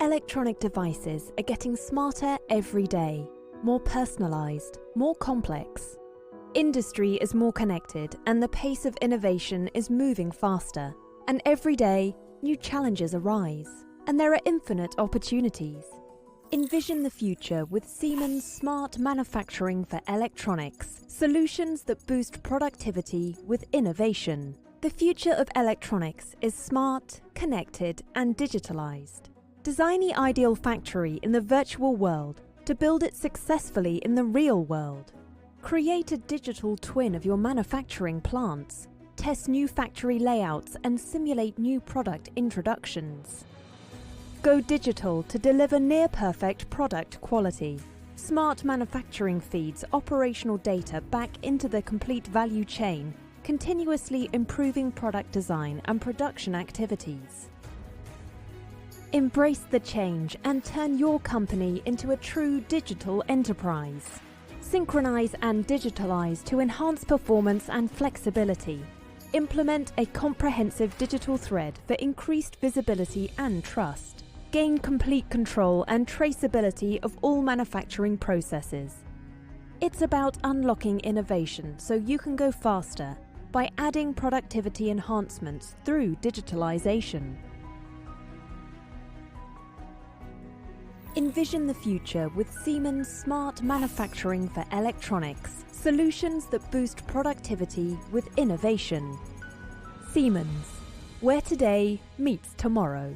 Electronic devices are getting smarter every day, more personalized, more complex. Industry is more connected and the pace of innovation is moving faster. And every day, new challenges arise. And there are infinite opportunities. Envision the future with Siemens Smart Manufacturing for Electronics, solutions that boost productivity with innovation. The future of electronics is smart, connected, and digitalized. Design the ideal factory in the virtual world to build it successfully in the real world. Create a digital twin of your manufacturing plants. Test new factory layouts and simulate new product introductions. Go digital to deliver near-perfect product quality. Smart manufacturing feeds operational data back into the complete value chain, continuously improving product design and production activities. Embrace the change and turn your company into a true digital enterprise. Synchronize and digitalize to enhance performance and flexibility. Implement a comprehensive digital thread for increased visibility and trust. Gain complete control and traceability of all manufacturing processes. It's about unlocking innovation so you can go faster by adding productivity enhancements through digitalization. Envision the future with Siemens Smart Manufacturing for Electronics, solutions that boost productivity with innovation. Siemens, where today meets tomorrow.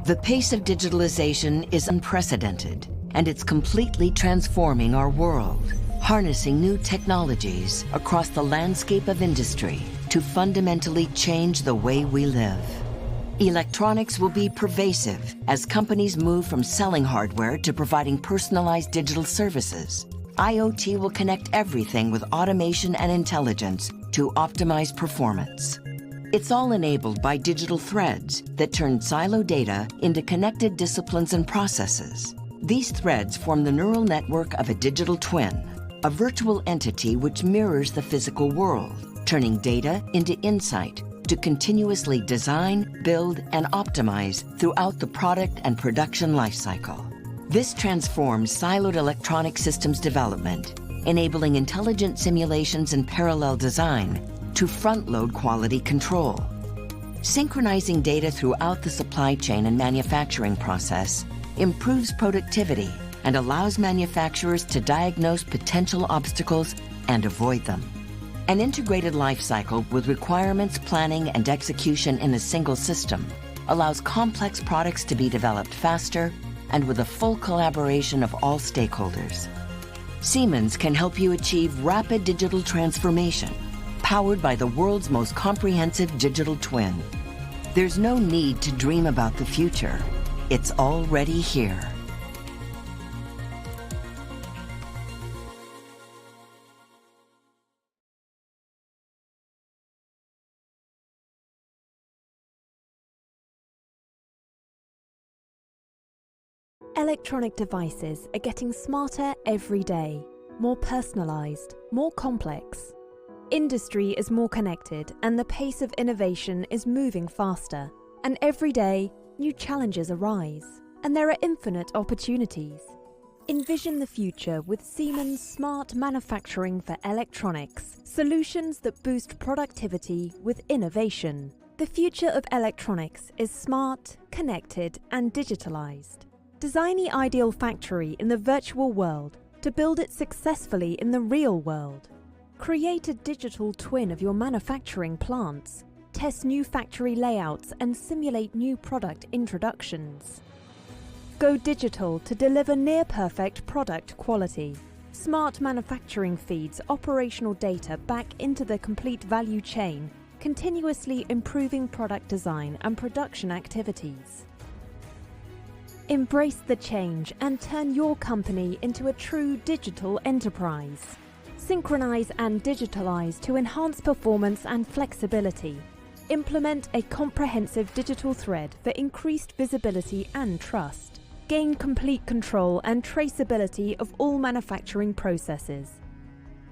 The pace of digitalization is unprecedented, and it's completely transforming our world, harnessing new technologies across the landscape of industry to fundamentally change the way we live. Electronics will be pervasive as companies move from selling hardware to providing personalized digital services. IoT will connect everything with automation and intelligence to optimize performance. It's all enabled by digital threads that turn silo data into connected disciplines and processes. These threads form the neural network of a digital twin, a virtual entity which mirrors the physical world, turning data into insight to continuously design, build, and optimize throughout the product and production lifecycle. This transforms siloed electronic systems development, enabling intelligent simulations and parallel design to front-load quality control. Synchronizing data throughout the supply chain and manufacturing process improves productivity and allows manufacturers to diagnose potential obstacles and avoid them. An integrated lifecycle with requirements, planning, and execution in a single system allows complex products to be developed faster and with a full collaboration of all stakeholders. Siemens can help you achieve rapid digital transformation, powered by the world's most comprehensive digital twin. There's no need to dream about the future. It's already here. Electronic devices are getting smarter every day, more personalized, more complex. Industry is more connected and the pace of innovation is moving faster. And every day, new challenges arise, and there are infinite opportunities. Envision the future with Siemens Smart Manufacturing for Electronics, solutions that boost productivity with innovation. The future of electronics is smart, connected, and digitalized. Design the ideal factory in the virtual world to build it successfully in the real world. Create a digital twin of your manufacturing plants. Test new factory layouts and simulate new product introductions. Go digital to deliver near-perfect product quality. Smart manufacturing feeds operational data back into the complete value chain, continuously improving product design and production activities. Embrace the change and turn your company into a true digital enterprise. Synchronize and digitalize to enhance performance and flexibility. Implement a comprehensive digital thread for increased visibility and trust. Gain complete control and traceability of all manufacturing processes.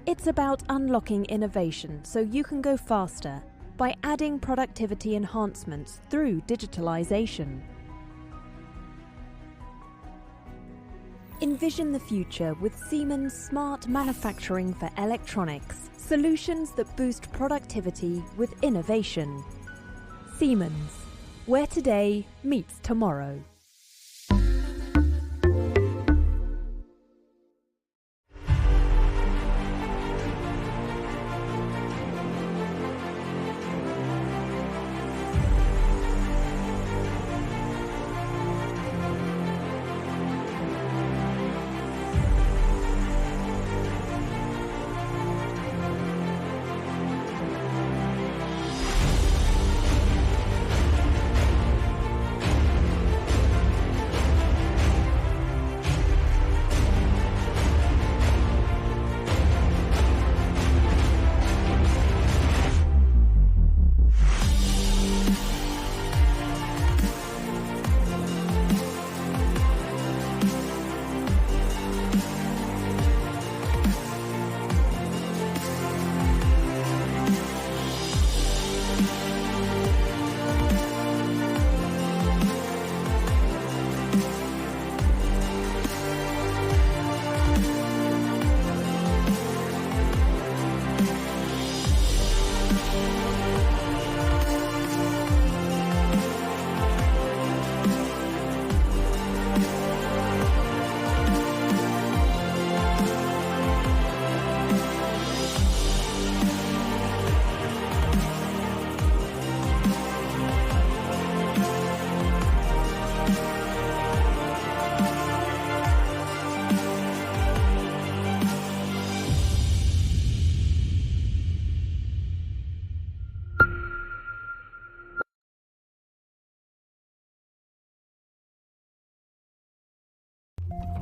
It's about unlocking innovation so you can go faster by adding productivity enhancements through digitalization. Envision the future with Siemens Smart Manufacturing for Electronics, solutions that boost productivity with innovation. Siemens, where today meets tomorrow.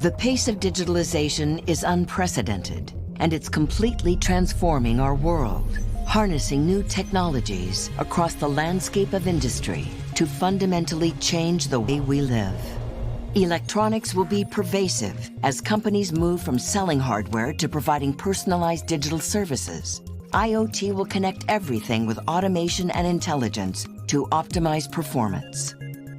The pace of digitalization is unprecedented, and it's completely transforming our world, harnessing new technologies across the landscape of industry to fundamentally change the way we live. Electronics will be pervasive as companies move from selling hardware to providing personalized digital services. IoT will connect everything with automation and intelligence to optimize performance.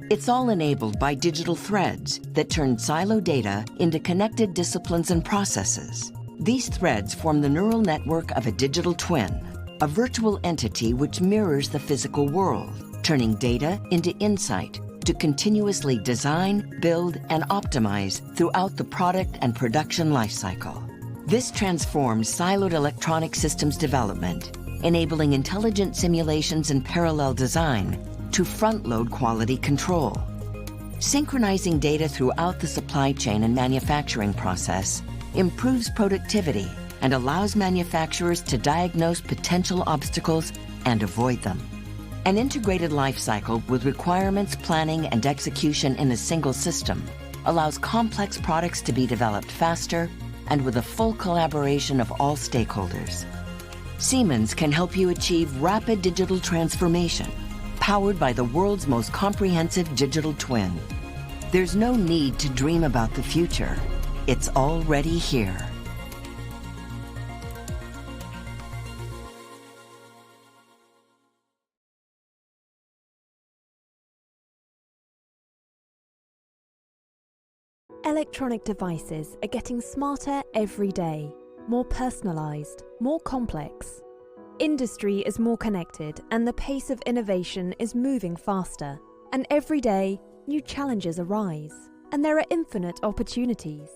It's all enabled by digital threads that turn silo data into connected disciplines and processes. These threads form the neural network of a digital twin, a virtual entity which mirrors the physical world, turning data into insight to continuously design, build, and optimize throughout the product and production lifecycle. This transforms siloed electronic systems development, enabling intelligent simulations and parallel design to front-load quality control. Synchronizing data throughout the supply chain and manufacturing process improves productivity and allows manufacturers to diagnose potential obstacles and avoid them. An integrated life cycle with requirements, planning, and execution in a single system allows complex products to be developed faster and with a full collaboration of all stakeholders. Siemens can help you achieve rapid digital transformation, powered by the world's most comprehensive digital twin. There's no need to dream about the future. It's already here. Electronic devices are getting smarter every day, more personalized, more complex. Industry is more connected and the pace of innovation is moving faster. And every day, new challenges arise. And there are infinite opportunities.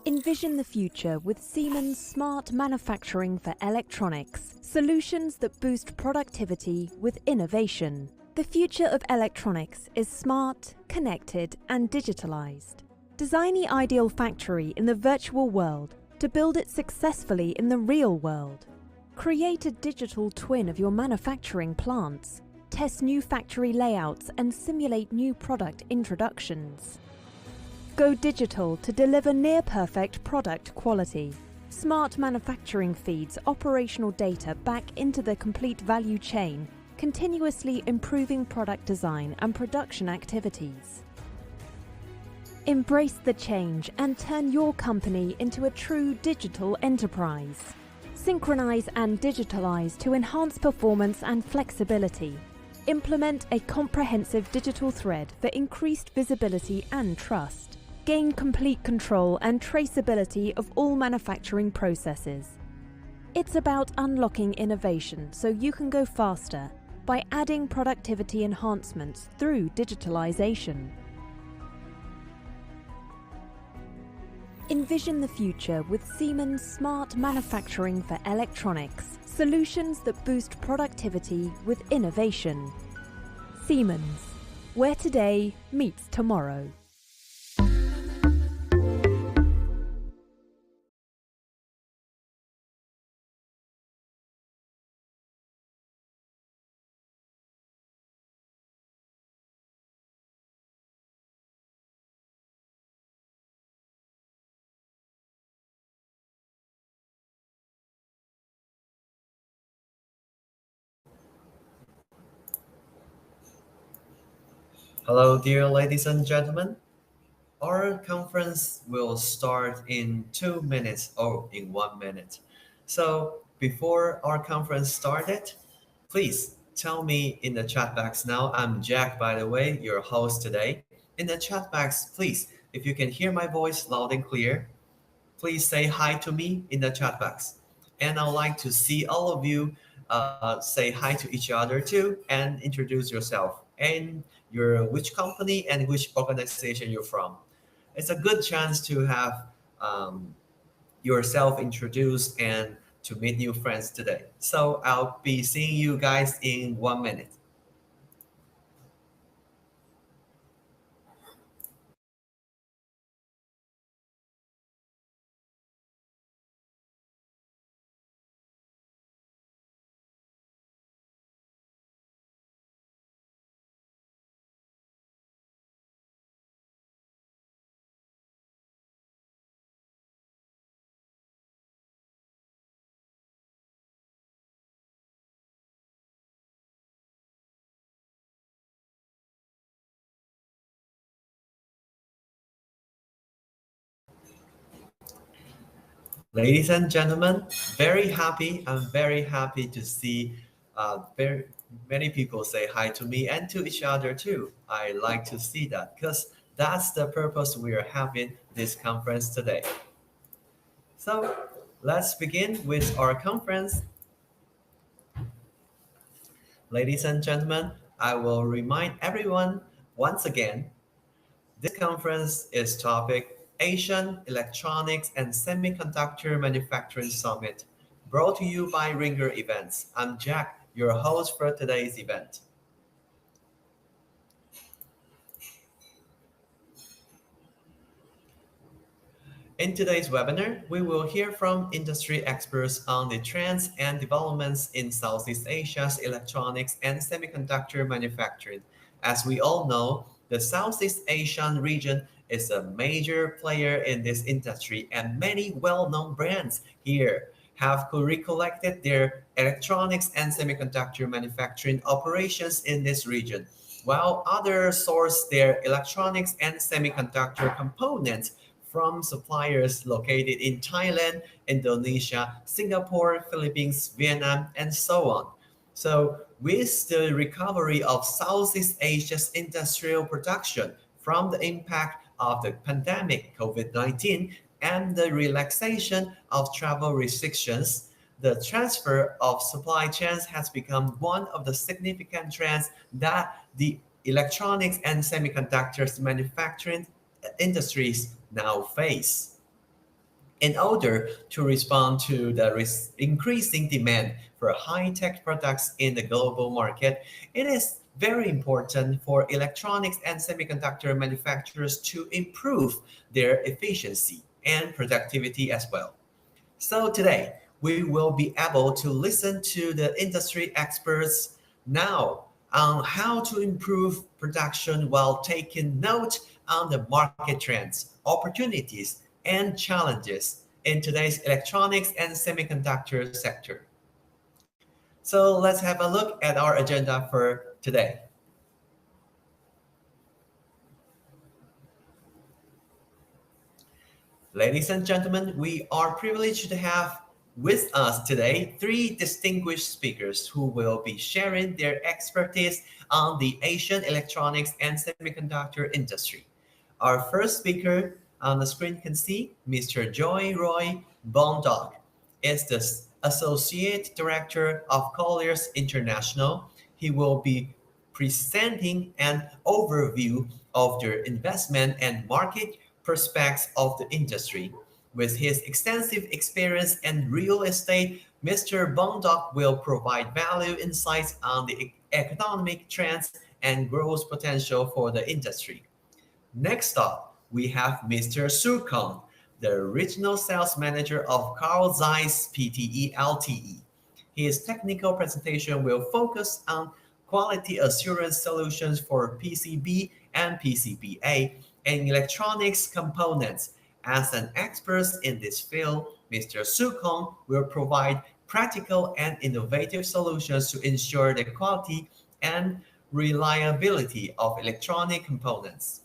Envision the future with Siemens Smart Manufacturing for Electronics, solutions that boost productivity with innovation. The future of electronics is smart, connected, and digitalized. Design the ideal factory in the virtual world to build it successfully in the real world. Create a digital twin of your manufacturing plants. Test new factory layouts and simulate new product introductions. Go digital to deliver near-perfect product quality. Smart manufacturing feeds operational data back into the complete value chain, continuously improving product design and production activities. Embrace the change and turn your company into a true digital enterprise. Synchronize and digitalize to enhance performance and flexibility. Implement a comprehensive digital thread for increased visibility and trust. Gain complete control and traceability of all manufacturing processes. It's about unlocking innovation so you can go faster by adding productivity enhancements through digitalization. Envision the future with Siemens Smart Manufacturing for Electronics, solutions that boost productivity with innovation. Siemens, where today meets tomorrow. Hello, dear ladies and gentlemen. Our conference will start in 2 minutes or in 1 minute. So, before our conference started, please tell me in the chat box now. I'm Jack, by the way, your host today. In the chat box, please, if you can hear my voice loud and clear, please say hi to me in the chat box. And I'd like to see all of you say hi to each other too and introduce yourself and your which company and which organization you're from. It's a good chance to have yourself introduced and to meet new friends today. So I'll be seeing you guys in 1 minute. Ladies and gentlemen, I'm very happy to see very many people say hi to me and to each other too. I like to see that because that's the purpose we are having this conference today. So let's begin with our conference. Ladies and gentlemen, I will remind everyone once again, this conference is topic Asian Electronics and Semiconductor Manufacturing Summit, brought to you by Ringer Events. I'm Jack, your host for today's event. In today's webinar, we will hear from industry experts on the trends and developments in Southeast Asia's electronics and semiconductor manufacturing. As we all know, the Southeast Asian region is a major player in this industry, and many well-known brands here have recollected their electronics and semiconductor manufacturing operations in this region, while others source their electronics and semiconductor components from suppliers located in Thailand, Indonesia, Singapore, Philippines, Vietnam, and so on. So, with the recovery of Southeast Asia's industrial production from the impact of the pandemic COVID-19 and the relaxation of travel restrictions, the transfer of supply chains has become one of the significant trends that the electronics and semiconductors manufacturing industries now face. In order to respond to the increasing demand for high-tech products in the global market, it is very important for electronics and semiconductor manufacturers to improve their efficiency and productivity as well. So today, we will be able to listen to the industry experts now on how to improve production while taking note on the market trends, opportunities, and challenges in today's electronics and semiconductor sector. So let's have a look at our agenda for today. Ladies and gentlemen, we are privileged to have with us today three distinguished speakers who will be sharing their expertise on the Asian electronics and semiconductor industry. Our first speaker on the screen can see Mr. Joy Roy Bondoc is the Associate Director of Colliers International. He will be presenting an overview of the investment and market prospects of the industry. With his extensive experience in real estate, Mr. Bondoc will provide value insights on the economic trends and growth potential for the industry. Next up, we have Mr. Su Kong, the Regional Sales Manager of Carl Zeiss PTE LTE. His technical presentation will focus on quality assurance solutions for PCB and PCBA and electronics components. As an expert in this field, Mr. Su Kong will provide practical and innovative solutions to ensure the quality and reliability of electronic components.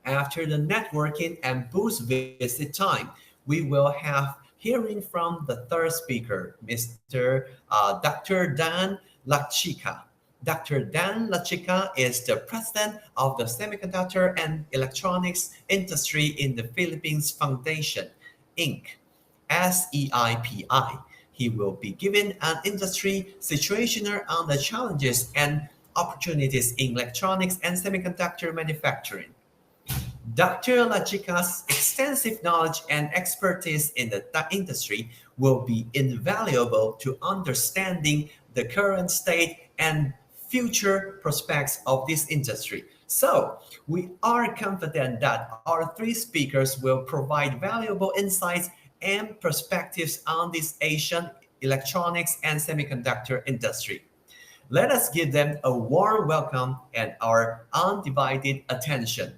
After the networking and booth visit time, we will have hearing from the third speaker, Dr. Dan Lachika. Dr. Dan Lachika is the president of the Semiconductor and Electronics Industry in the Philippines Foundation, Inc., SEIPI. He will be giving an industry situationer on the challenges and opportunities in electronics and semiconductor manufacturing. Dr. Lachika's extensive knowledge and expertise in the industry will be invaluable to understanding the current state and future prospects of this industry. So, we are confident that our three speakers will provide valuable insights and perspectives on this Asian electronics and semiconductor industry. Let us give them a warm welcome and our undivided attention.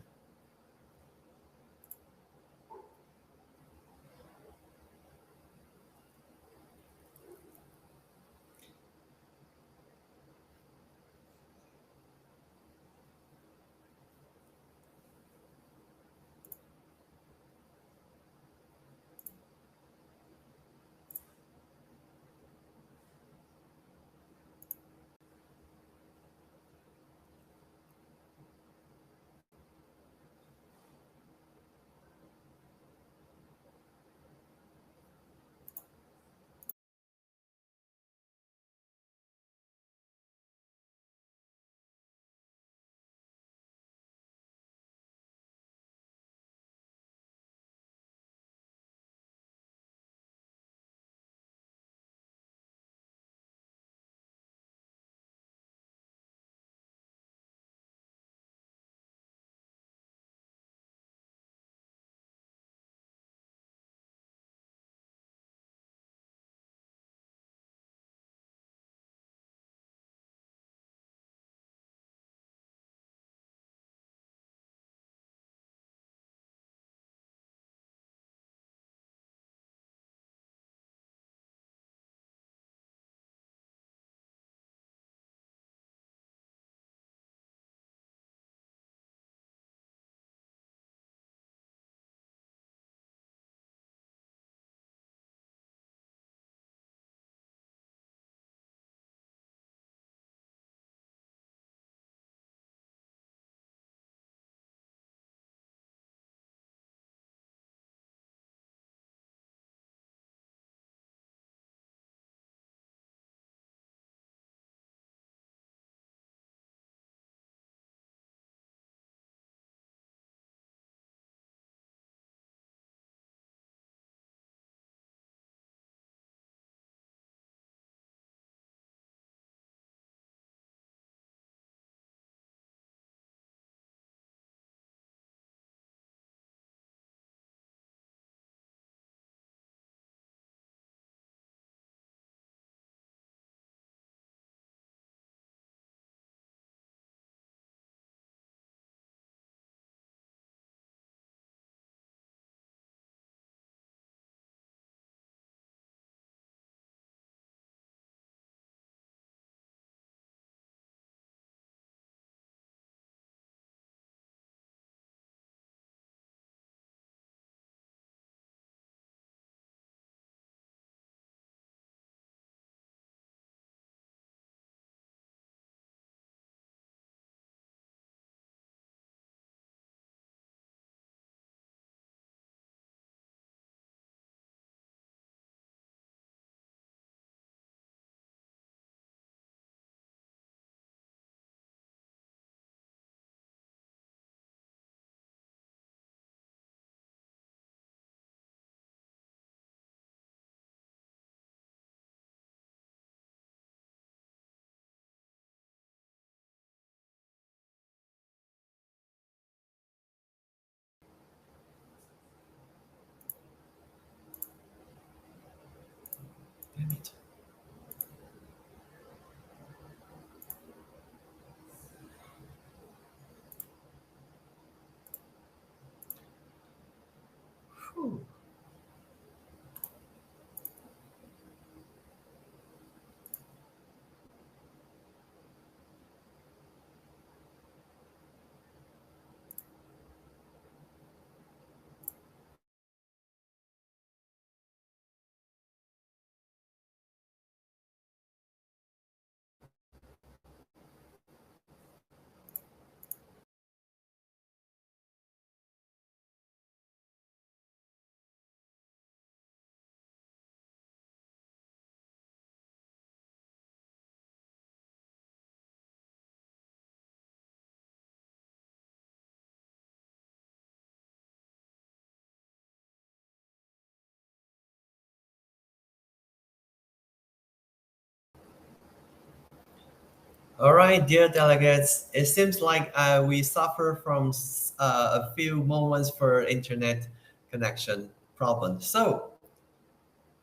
All right, dear delegates, it seems like we suffer from a few moments for internet connection problem. So,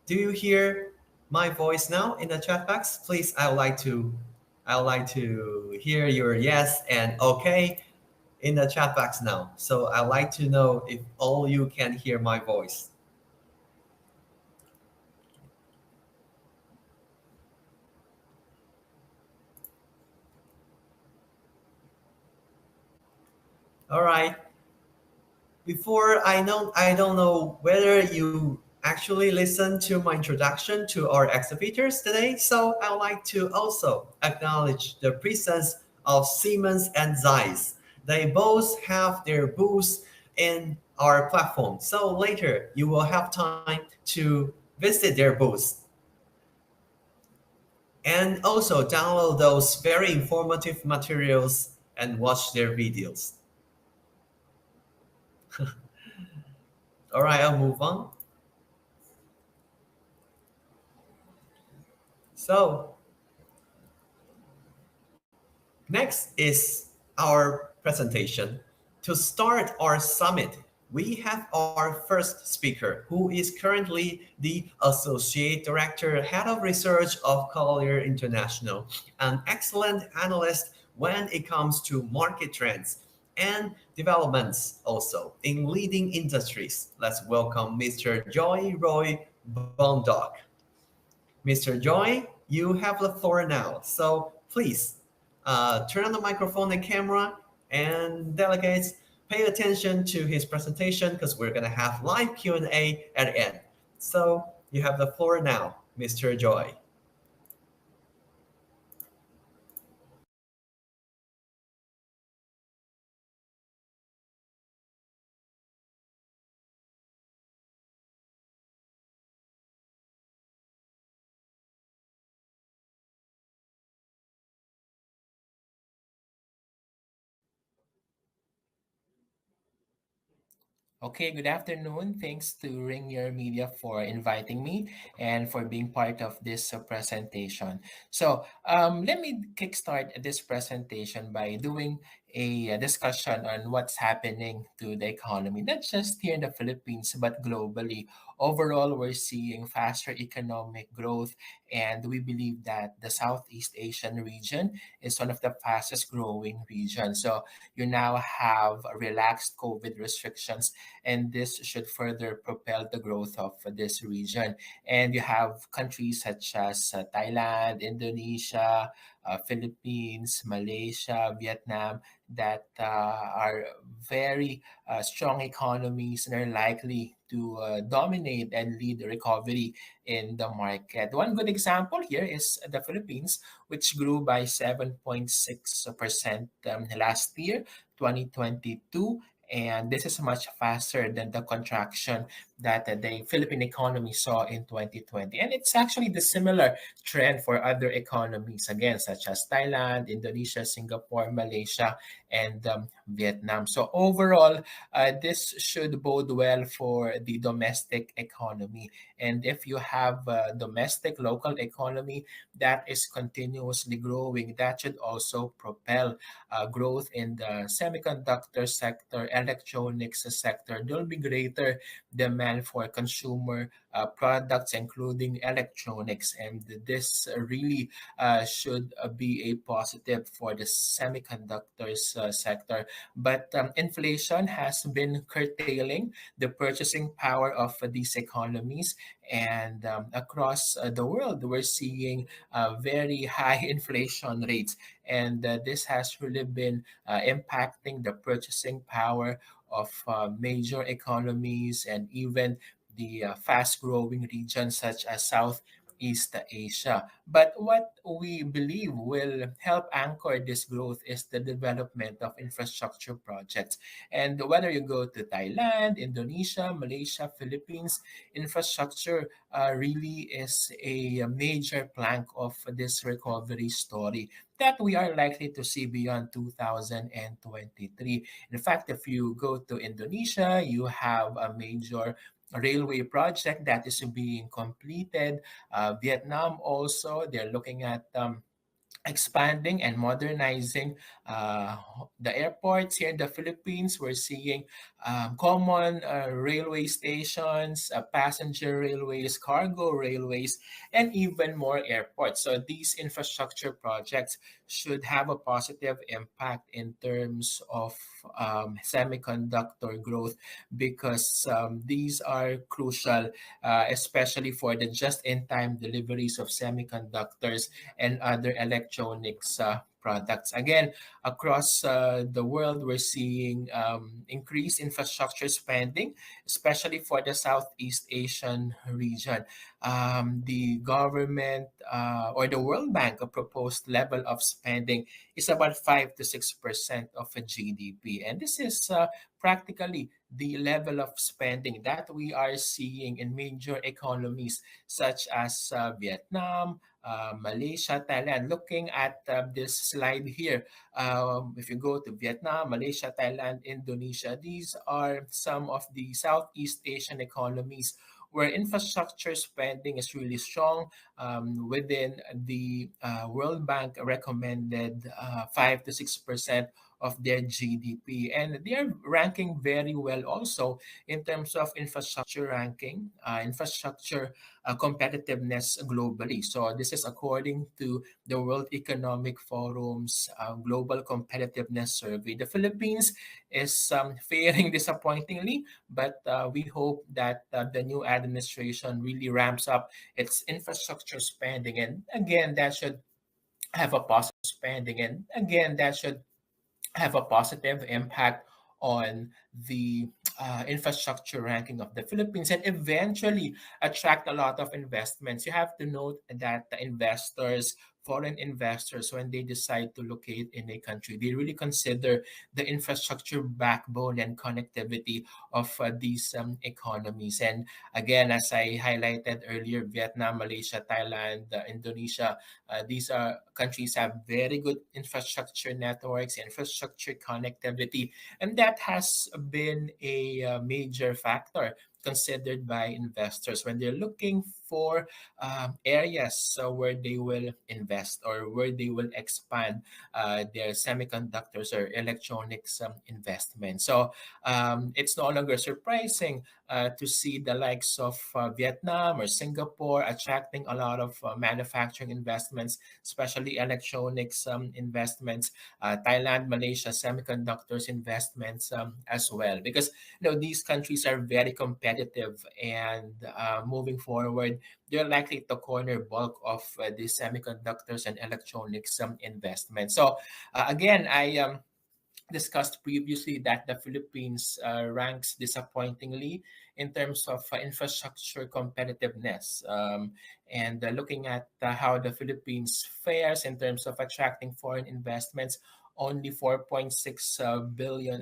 do you hear my voice now in the chat box? Please, I would like to hear your yes and okay in the chat box now. So I'd like to know if all you can hear my voice. All right. Before I don't know whether you actually listened to my introduction to our exhibitors today. So I would like to also acknowledge the presence of Siemens and Zeiss. They both have their booths in our platform. So later you will have time to visit their booths and also download those very informative materials and watch their videos. All right, I'll move on. So next is our presentation. To start our summit, we have our first speaker, who is currently the Associate Director, Head of Research of Collier International, an excellent analyst when it comes to market trends and developments also in leading industries. Let's welcome Mr. Joy Roy Bondoc. Mr. Joy, you have the floor now. So please turn on the microphone and camera, and delegates, pay attention to his presentation because we're going to have live Q&A at the end. So you have the floor now, Mr. Joy. Okay, good afternoon. Thanks to Ring Your Media for inviting me and for being part of this presentation. So, let me kickstart this presentation by doing a discussion on what's happening to the economy, not just here in the Philippines, but globally. Overall, we're seeing faster economic growth, and we believe that the Southeast Asian region is one of the fastest growing regions. So, you now have relaxed COVID restrictions, and this should further propel the growth of this region. And you have countries such as Thailand, Indonesia, Philippines, Malaysia, Vietnam that are very strong economies and are likely to dominate and lead the recovery in the market. One good example here is the Philippines, which grew by 7.6% last year, 2022, and this is much faster than the contraction that the Philippine economy saw in 2020. And it's actually the similar trend for other economies, again, such as Thailand, Indonesia, Singapore, Malaysia, and Vietnam. So overall, this should bode well for the domestic economy. And if you have a domestic local economy that is continuously growing, that should also propel growth in the semiconductor sector, electronics sector. There will be greater demand for consumer products, including electronics, and this really should be a positive for the semiconductors sector. But inflation has been curtailing the purchasing power of these economies, and across the world, we're seeing very high inflation rates, and this has really been impacting the purchasing power of major economies and even the fast growing regions such as Southeast Asia. But what we believe will help anchor this growth is the development of infrastructure projects. And whether you go to Thailand, Indonesia, Malaysia, Philippines, infrastructure really is a major plank of this recovery story that we are likely to see beyond 2023. In fact, if you go to Indonesia, you have a major railway project that is being completed. Vietnam also, they're looking at expanding and modernizing uh, the airports here in the Philippines. We're seeing common railway stations, passenger railways, cargo railways, and even more airports. So these infrastructure projects should have a positive impact in terms of semiconductor growth because these are crucial, especially for the just-in-time deliveries of semiconductors and other electronics products. Again, across the world, we're seeing increased infrastructure spending, especially for the Southeast Asian region. The government or the World Bank a proposed level of spending is about 5 to 6% of a GDP, and this is practically the level of spending that we are seeing in major economies such as Vietnam, Malaysia, Thailand. Looking at this slide here, if you go to Vietnam, Malaysia, Thailand, Indonesia, these are some of the Southeast Asian economies where infrastructure spending is really strong within the World Bank recommended 5 to 6% of their GDP. And they are ranking very well also in terms of infrastructure ranking, infrastructure competitiveness globally. So this is according to the World Economic Forum's Global Competitiveness Survey. The Philippines is faring disappointingly, but we hope that the new administration really ramps up its infrastructure spending. And again, that should have a positive spending. And again, that should have a positive impact on the infrastructure ranking of the Philippines and eventually attract a lot of investments. You have to note that the investors, foreign investors, when they decide to locate in a country, they really consider the infrastructure backbone and connectivity of these economies. And again, as I highlighted earlier, Vietnam, Malaysia, Thailand, Indonesia, these are countries have very good infrastructure networks, infrastructure connectivity, and that has been a major factor considered by investors when they're looking for areas where they will invest or where they will expand their semiconductors or electronics investment. So it's no longer surprising to see the likes of Vietnam or Singapore attracting a lot of manufacturing investments, especially electronics investments, Thailand, Malaysia, semiconductors investments as well, because these countries are very competitive and moving forward, they're likely to corner bulk of the semiconductors and electronics investments. So again, I discussed previously that the Philippines ranks disappointingly in terms of infrastructure competitiveness. And looking at how the Philippines fares in terms of attracting foreign investments, only $4.6 billion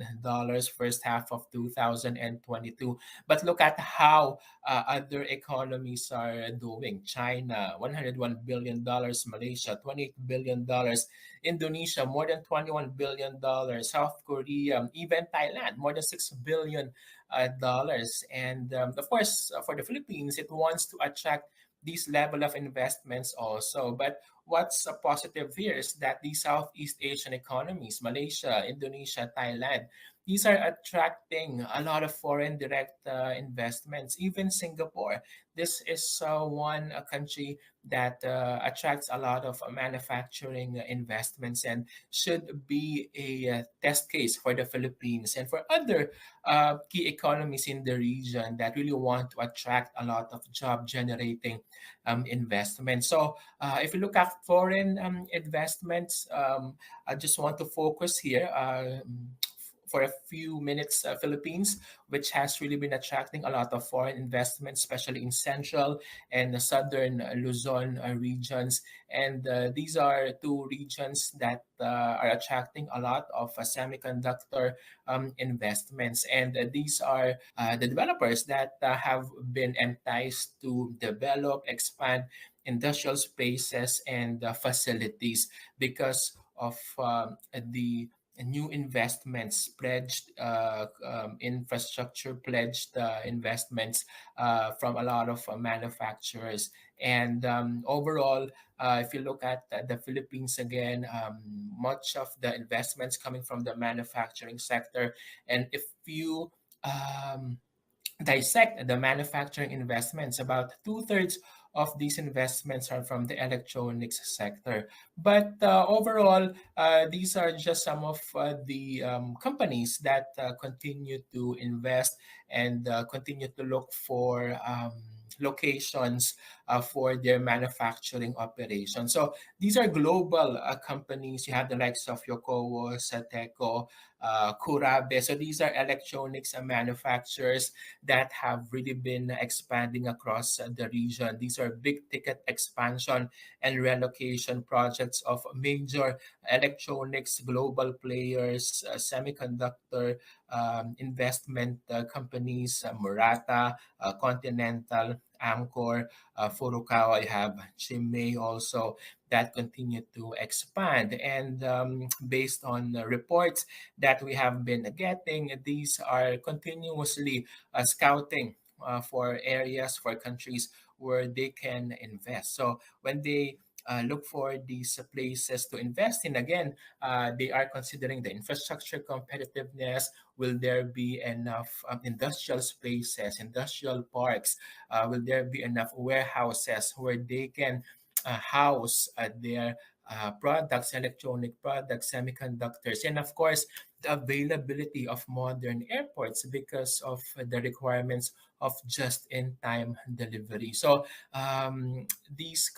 first half of 2022. But look at how other economies are doing. China, $101 billion, Malaysia, $28 billion, Indonesia, more than $21 billion, South Korea, even Thailand, more than $6 billion. And of course, for the Philippines, it wants to attract these level of investments also. But what's positive here is that these Southeast Asian economies, Malaysia, Indonesia, Thailand, these are attracting a lot of foreign direct investments, even Singapore. This is one country that attracts a lot of manufacturing investments and should be a test case for the Philippines and for other key economies in the region that really want to attract a lot of job generating investment. So if you look at foreign investments, I just want to focus here for a few minutes, Philippines, which has really been attracting a lot of foreign investment, especially in central and the southern Luzon regions. And these are two regions that are attracting a lot of semiconductor investments. And these are the developers that have been enticed to develop, expand industrial spaces and facilities because of the new investments, pledged infrastructure, pledged investments from a lot of manufacturers. And overall, if you look at the Philippines again, much of the investments coming from the manufacturing sector. And if you um, dissect the manufacturing investments, about two-thirds of these investments are from the electronics sector. But overall, these are just some of the companies that continue to invest and continue to look for locations for their manufacturing operations. So these are global companies. You have the likes of Yokowo, Sateco, Kurabe. So these are electronics manufacturers that have really been expanding across the region. These are big ticket expansion and relocation projects of major electronics global players, semiconductor investment companies, Murata, Continental, Amcor, Furukawa. You have Chimay also that continue to expand. And based on the reports that we have been getting, these are continuously scouting for areas, for countries where they can invest. So when they look for these places to invest in, again, they are considering the infrastructure competitiveness. Will there be enough industrial spaces, industrial parks? Will there be enough warehouses where they can house their products, electronic products, semiconductors, and of course, the availability of modern airports because of the requirements of just-in-time delivery. So these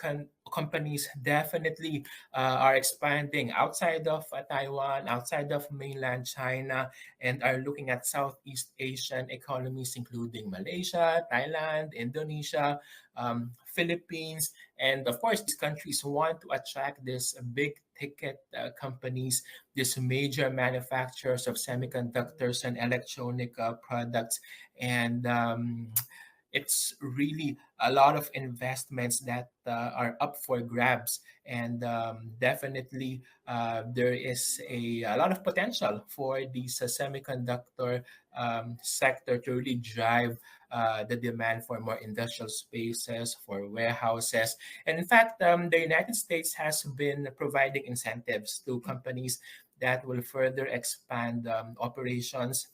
companies definitely are expanding outside of Taiwan, outside of mainland China, and are looking at Southeast Asian economies, including Malaysia, Thailand, Indonesia, Philippines, and of course, these countries want to attract these big ticket companies, these major manufacturers of semiconductors and electronic products. And it's really a lot of investments that are up for grabs. And definitely, there is a lot of potential for this semiconductor sector to really drive the demand for more industrial spaces, for warehouses. And in fact, the United States has been providing incentives to companies that will further expand operations,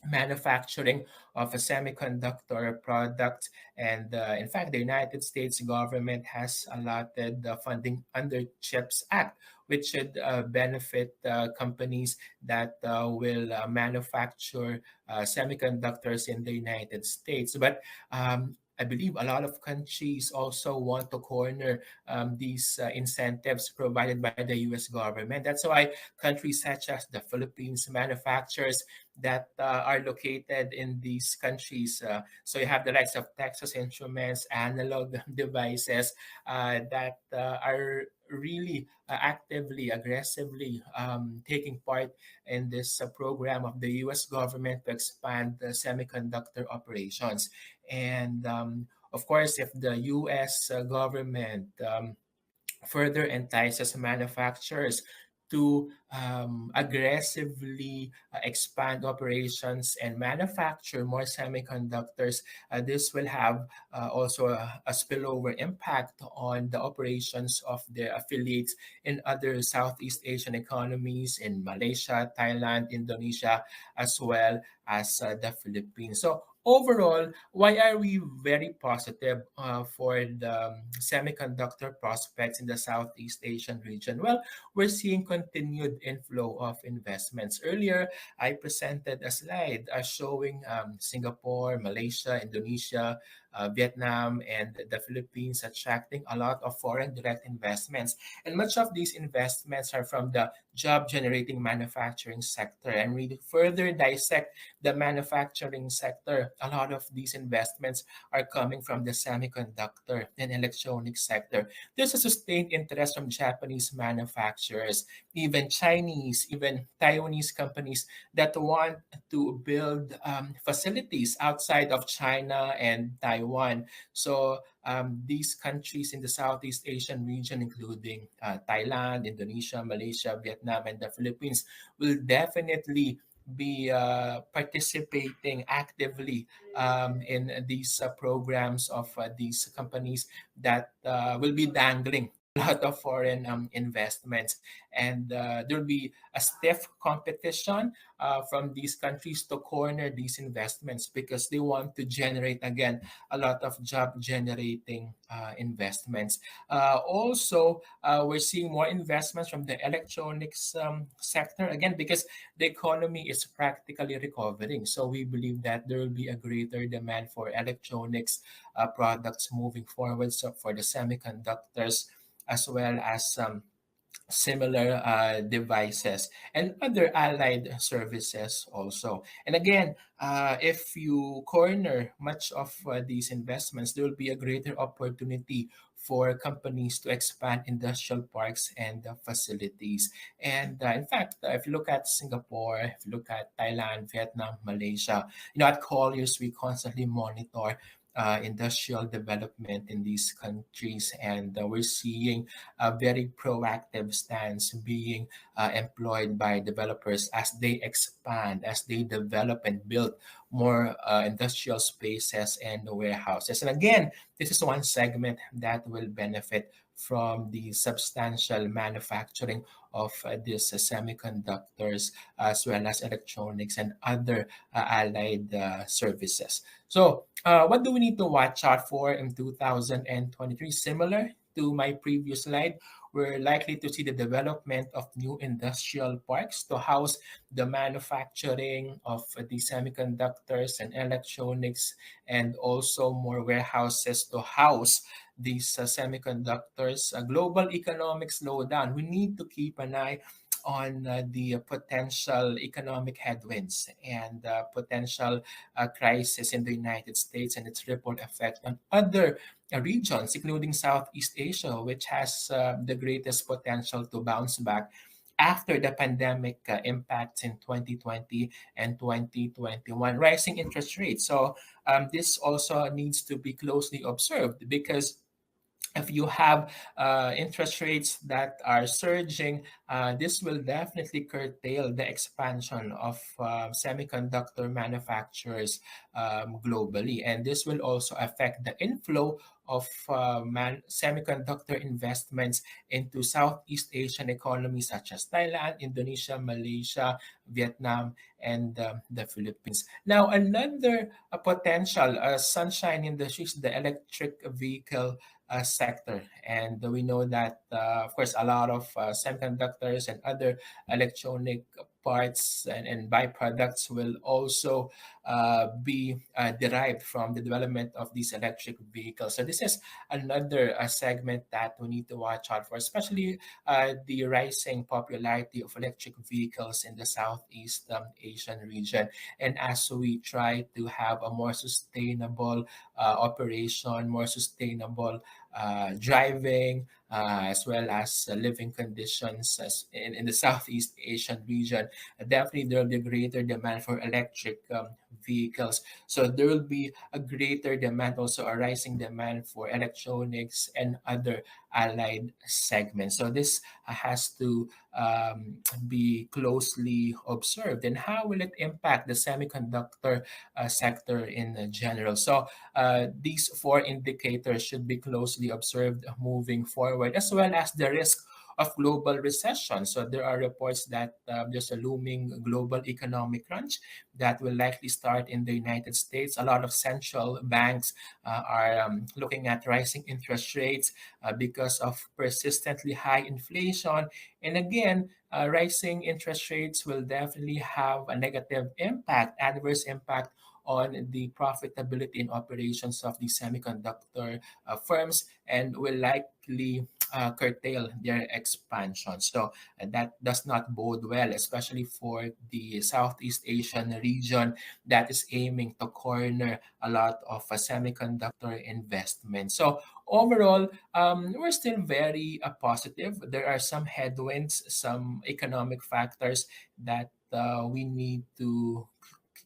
manufacturing of a semiconductor product. And in fact, the United States government has allotted funding under CHIPS Act, which should benefit companies that will manufacture semiconductors in the United States. But I believe a lot of countries also want to corner these incentives provided by the US government. That's why countries such as the Philippines, manufacturers that are located in these countries. So you have the likes of Texas Instruments, Analog Devices that are really actively, aggressively taking part in this program of the US government to expand the semiconductor operations. And of course, if the US government further entices manufacturers to aggressively expand operations and manufacture more semiconductors. This will have also a spillover impact on the operations of their affiliates in other Southeast Asian economies, in Malaysia, Thailand, Indonesia, as well as the Philippines. So overall, why are we very positive for the semiconductor prospects in the Southeast Asian region? Well, we're seeing continued inflow of investments. Earlier, I presented a slide showing Singapore, Malaysia, Indonesia, Vietnam, and the Philippines attracting a lot of foreign direct investments. And much of these investments are from the job generating manufacturing sector. And we further dissect the manufacturing sector. A lot of these investments are coming from the semiconductor and electronic sector. There's a sustained interest from Japanese manufacturers, even Chinese, even Taiwanese companies that want to build facilities outside of China and Taiwan Taiwan. So these countries in the Southeast Asian region, including Thailand, Indonesia, Malaysia, Vietnam, and the Philippines, will definitely be participating actively in these programs of these companies that will be dangling a lot of foreign investments. And there will be a stiff competition from these countries to corner these investments because they want to generate, again, a lot of job generating investments. Also, we're seeing more investments from the electronics sector, again, because the economy is practically recovering. So we believe that there will be a greater demand for electronics products moving forward. So for the semiconductors, as well as similar devices and other allied services also. And again, if you corner much of these investments, there will be a greater opportunity for companies to expand industrial parks and facilities. And in fact, if you look at Singapore, if you look at Thailand, Vietnam, Malaysia, at Colliers, we constantly monitor industrial development in these countries, and we're seeing a very proactive stance being employed by developers as they expand, as they develop and build more industrial spaces and warehouses. And again, this is one segment that will benefit from the substantial manufacturing of these semiconductors, as well as electronics and other allied services. So, what do we need to watch out for in 2023? Similar to my previous slide, we're likely to see the development of new industrial parks to house the manufacturing of the semiconductors and electronics, and also more warehouses to house these semiconductors. A global economic slowdown, we need to keep an eye on the potential economic headwinds and potential crisis in the United States and its ripple effect on other regions, including Southeast Asia, which has the greatest potential to bounce back after the pandemic impacts in 2020 and 2021. Rising interest rates. So this also needs to be closely observed, because if you have interest rates that are surging, this will definitely curtail the expansion of semiconductor manufacturers globally. And this will also affect the inflow of semiconductor investments into Southeast Asian economies such as Thailand, Indonesia, Malaysia, Vietnam, and the Philippines. Now, another potential sunshine industry is the electric vehicle sector. And we know that, of course, a lot of semiconductors and other electronic parts and byproducts will also be derived from the development of these electric vehicles. So this is another segment that we need to watch out for, especially the rising popularity of electric vehicles in the Southeast Asian region. And as we try to have a more sustainable operation, more sustainable driving, as well as living conditions in the Southeast Asian region, definitely there will be a greater demand for electric vehicles. So there will be a greater demand, also a rising demand for electronics and other allied segments. So this has to be closely observed. And how will it impact the semiconductor sector in general? So these four indicators should be closely observed moving forward, as well as the risk of global recession. So there are reports that there's a looming global economic crunch that will likely start in the United States. A lot of central banks are looking at rising interest rates because of persistently high inflation. And again, rising interest rates will definitely have a negative impact, adverse impact on the profitability and operations of the semiconductor firms, and will likely curtail their expansion. So that does not bode well, especially for the Southeast Asian region that is aiming to corner a lot of semiconductor investment. So overall, we're still very positive. There are some headwinds, some economic factors that we need to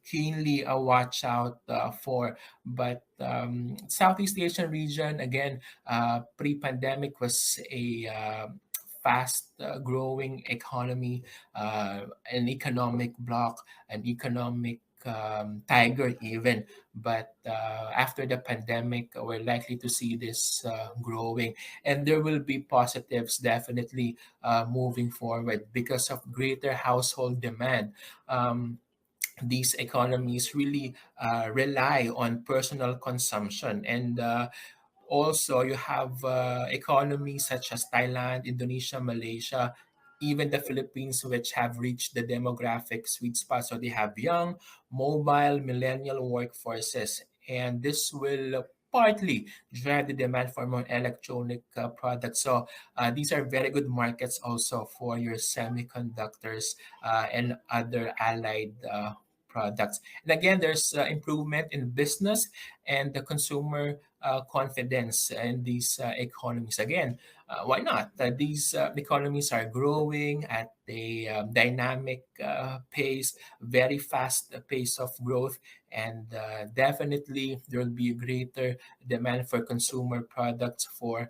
keenly watch out for. But Southeast Asian region, again, pre-pandemic was a fast growing economy, an economic bloc, an economic tiger even. But after the pandemic, we're likely to see this growing, and there will be positives definitely moving forward because of greater household demand. Um, these economies really rely on personal consumption, and also you have economies such as Thailand, Indonesia, Malaysia, even the Philippines, which have reached the demographic sweet spot. So they have young, mobile, millennial workforces, and this will partly drive the demand for more electronic products. So these are very good markets also for your semiconductors and other allied products. And again, there's improvement in business and the consumer confidence in these economies. Again, why not? These economies are growing at a dynamic pace, very fast pace of growth, and definitely there will be a greater demand for consumer products, for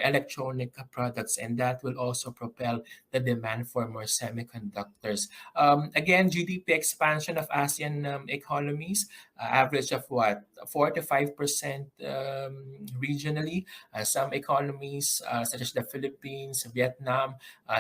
electronic products, and that will also propel the demand for more semiconductors. Again, GDP expansion of ASEAN economies, average of what, 4 to 5% regionally. Some economies, such as the Philippines, Vietnam,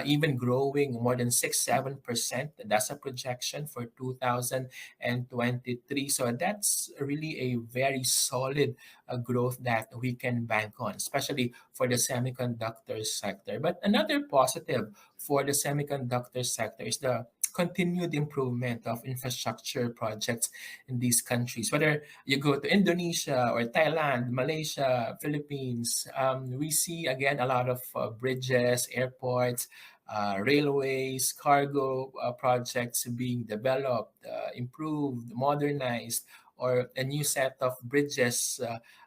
even growing more than 6-7%. That's a projection for 2023. So that's really a very solid growth that we can bank on, especially for the semiconductor sector. But another positive for the semiconductor sector is the continued improvement of infrastructure projects in these countries. Whether you go to Indonesia or Thailand, Malaysia, Philippines, we see again a lot of bridges, airports, railways, cargo projects being developed, improved, modernized, or a new set of bridges,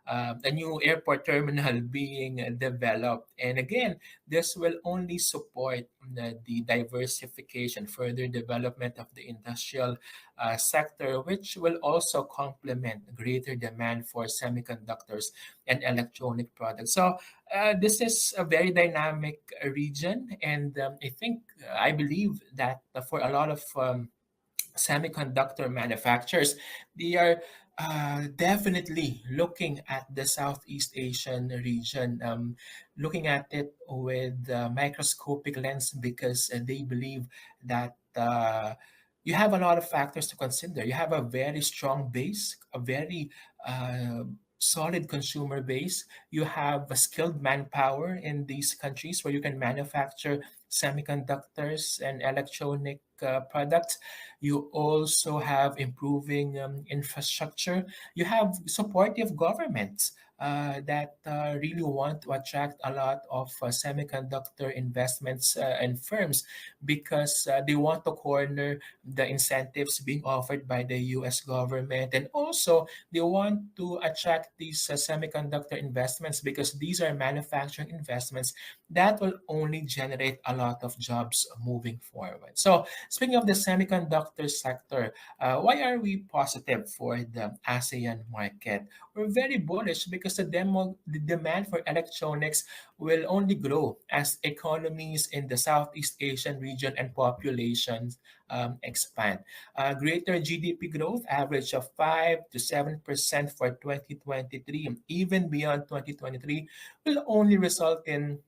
a new airport terminal being developed. And again, this will only support the diversification, further development of the industrial sector, which will also complement greater demand for semiconductors and electronic products. So this is a very dynamic region, and I believe that for a lot of semiconductor manufacturers, they are definitely looking at the Southeast Asian region, looking at it with a microscopic lens because they believe that you have a lot of factors to consider. You have a very strong base, a very solid consumer base. You have a skilled manpower in these countries where you can manufacture semiconductors and electronic products. You also have improving infrastructure. You have supportive governments that really want to attract a lot of semiconductor investments and firms because they want to corner the incentives being offered by the US government. And also, they want to attract these semiconductor investments because these are manufacturing investments that will only generate a lot of jobs moving forward. So, speaking of the semiconductor sector, why are we positive for the ASEAN market? We're very bullish because the demand for electronics will only grow as economies in the Southeast Asian region and populations expand. Greater GDP growth, average of 5 to 7% for 2023, even beyond 2023, will only result in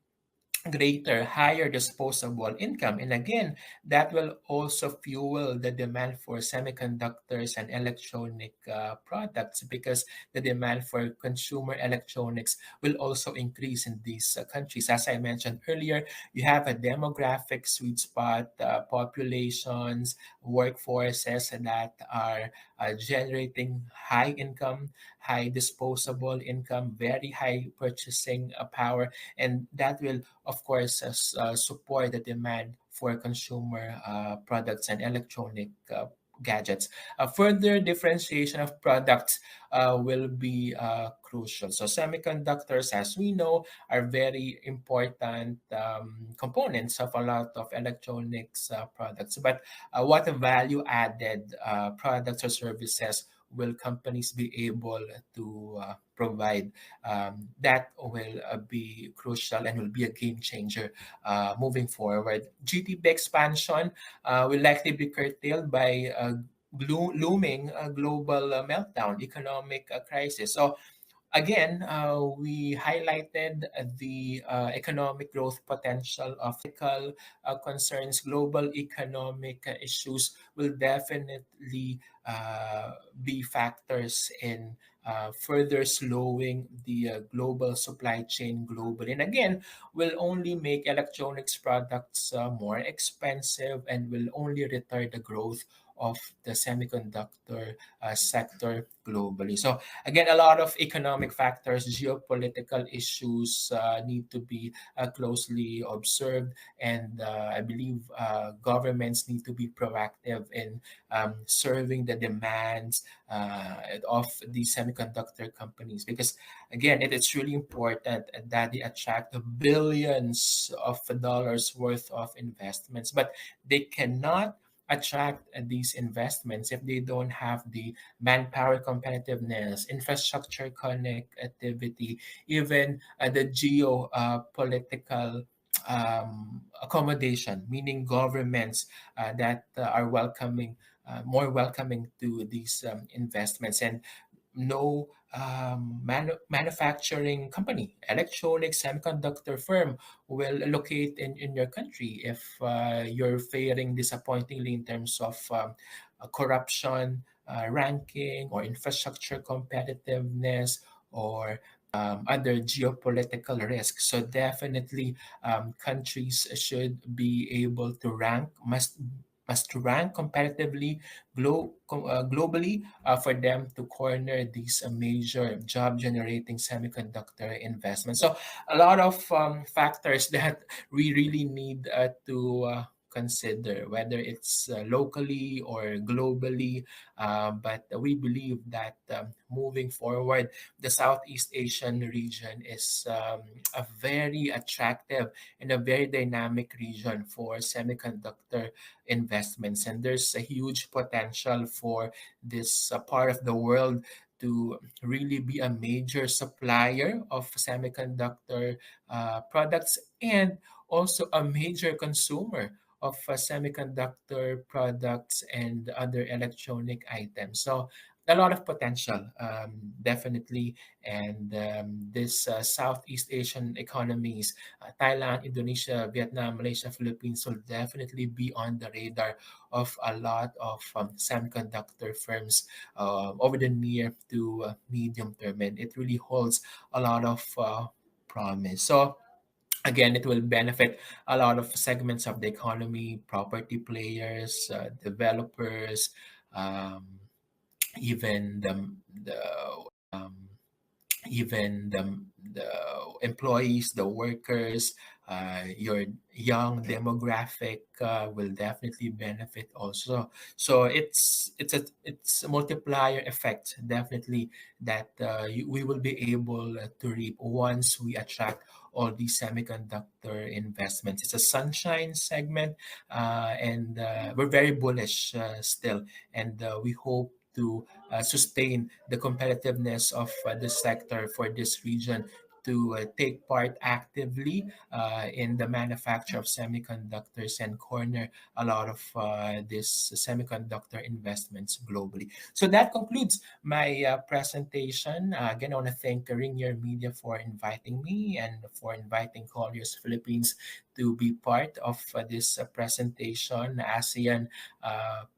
greater, higher disposable income. And again, that will also fuel the demand for semiconductors and electronic products because the demand for consumer electronics will also increase in these countries. As I mentioned earlier, you have a demographic sweet spot, populations, workforces that are generating high income, high disposable income, very high purchasing power, and that will of course, support the demand for consumer products and electronic gadgets. Further differentiation of products will be crucial. So semiconductors, as we know, are very important components of a lot of electronics products. But what value added products or services will companies be able to provide? That will be crucial and will be a game changer moving forward. GDP expansion will likely be curtailed by looming global meltdown, economic crisis. So again, we highlighted the economic growth potential of ethical concerns. Global economic issues will definitely be factors in further slowing the global supply chain globally. And again, will only make electronics products more expensive and will only retard the growth of the semiconductor sector globally. So again, a lot of economic factors, geopolitical issues need to be closely observed, and I believe governments need to be proactive in serving the demands of the semiconductor companies, because again, it's really important that they attract billions of dollars worth of investments, but they cannot attract these investments if they don't have the manpower competitiveness, infrastructure connectivity, even the geo political accommodation, meaning governments that are welcoming, more welcoming to these investments. And no manufacturing company, electronic semiconductor firm will locate in your country if you're faring disappointingly in terms of corruption, ranking, or infrastructure competitiveness, or other geopolitical risks. So definitely, countries should be able to must rank competitively globally for them to corner these major job generating semiconductor investments. So a lot of factors that we really need to consider, whether it's locally or globally. But we believe that moving forward, the Southeast Asian region is a very attractive and a very dynamic region for semiconductor investments. And there's a huge potential for this part of the world to really be a major supplier of semiconductor products, and also a major consumer of semiconductor products and other electronic items. So a lot of potential, definitely. And this Southeast Asian economies, Thailand, Indonesia, Vietnam, Malaysia, Philippines, will definitely be on the radar of a lot of semiconductor firms over the near to medium term. And it really holds a lot of promise. So again, it will benefit a lot of segments of the economy: property players, developers, um, even the um, even the employees, the workers, your young demographic will definitely benefit also. So it's a multiplier effect, definitely, that we will be able to reap once we attract all these semiconductor investments. It's a sunshine segment, and we're very bullish still, and we hope to sustain the competitiveness of this sector for this region, to take part actively in the manufacture of semiconductors and corner a lot of these semiconductor investments globally. So that concludes my presentation. Again, I want to thank Rainier Media for inviting me and for inviting Colliers Philippines to be part of this presentation, ASEAN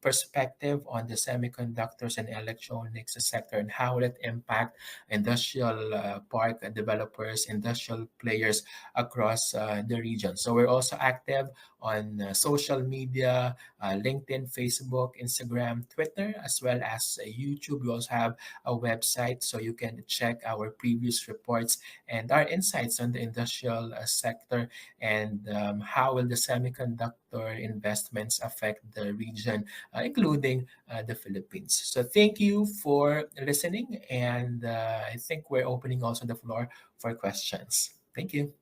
perspective on the semiconductors and electronics sector, and how it impact industrial park developers, industrial players across the region. So we're also active on social media, LinkedIn, Facebook, Instagram, Twitter, as well as YouTube. We also have a website so you can check our previous reports and our insights on the industrial sector and how will the semiconductor investments affect the region, including the Philippines. So thank you for listening, and I think we're opening also the floor for questions. Thank you.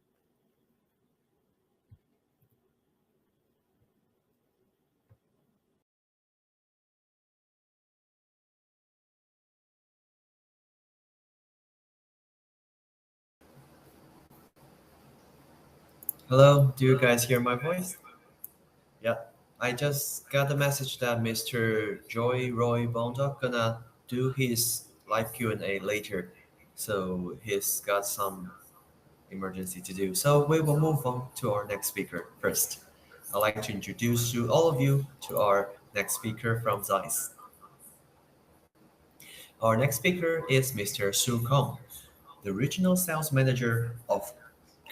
Hello, do you guys hear my voice? Yeah, I just got a message that Mr. Joy Roy Bonda gonna do his live Q&A later. So he's got some emergency to do. So we will move on to our next speaker first. I'd like to introduce you, all of you, to our next speaker from Zeiss. Our next speaker is Mr. Su Kong, the regional sales manager of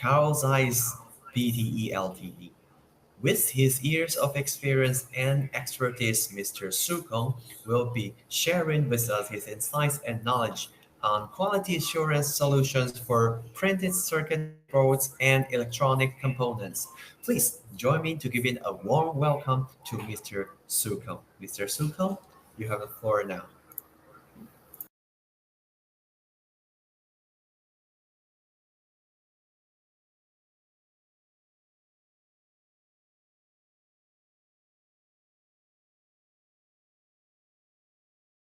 Carl Zeiss BTE Ltd. With his years of experience and expertise, Mr. Su Kong will be sharing with us his insights and knowledge on quality assurance solutions for printed circuit boards and electronic components. Please join me to give in a warm welcome to Mr. Su Kong. Mr. Su Kong, you have the floor now.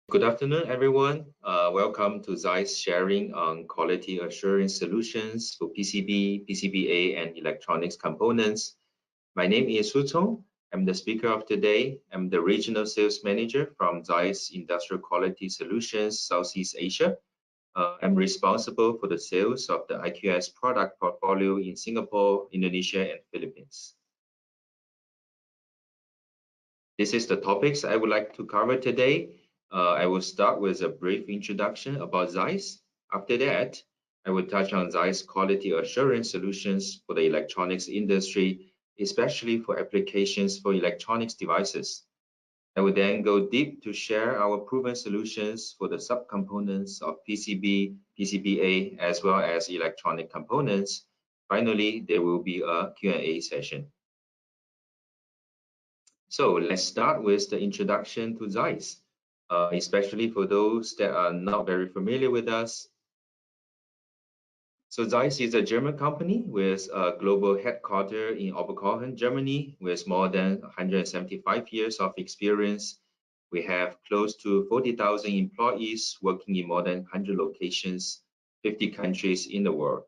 Good afternoon, everyone. Welcome to Zeiss sharing on quality assurance solutions for PCB, PCBA, and electronics components. My name is Su Cong. I'm the speaker of today. I'm the regional sales manager from Zeiss Industrial Quality Solutions, Southeast Asia. I'm responsible for the sales of the IQS product portfolio in Singapore, Indonesia, and Philippines. This is the topics I would like to cover today. I will start with a brief introduction about Zeiss. After that, I will touch on Zeiss quality assurance solutions for the electronics industry, especially for applications for electronics devices. I will then go deep to share our proven solutions for the subcomponents of PCB, PCBA, as well as electronic components. Finally, there will be a Q&A session. So let's start with the introduction to Zeiss, especially for those that are not very familiar with us. So Zeiss is a German company with a global headquarters in Oberkochen, Germany, with more than 175 years of experience. We have close to 40,000 employees working in more than 100 locations, 50 countries in the world.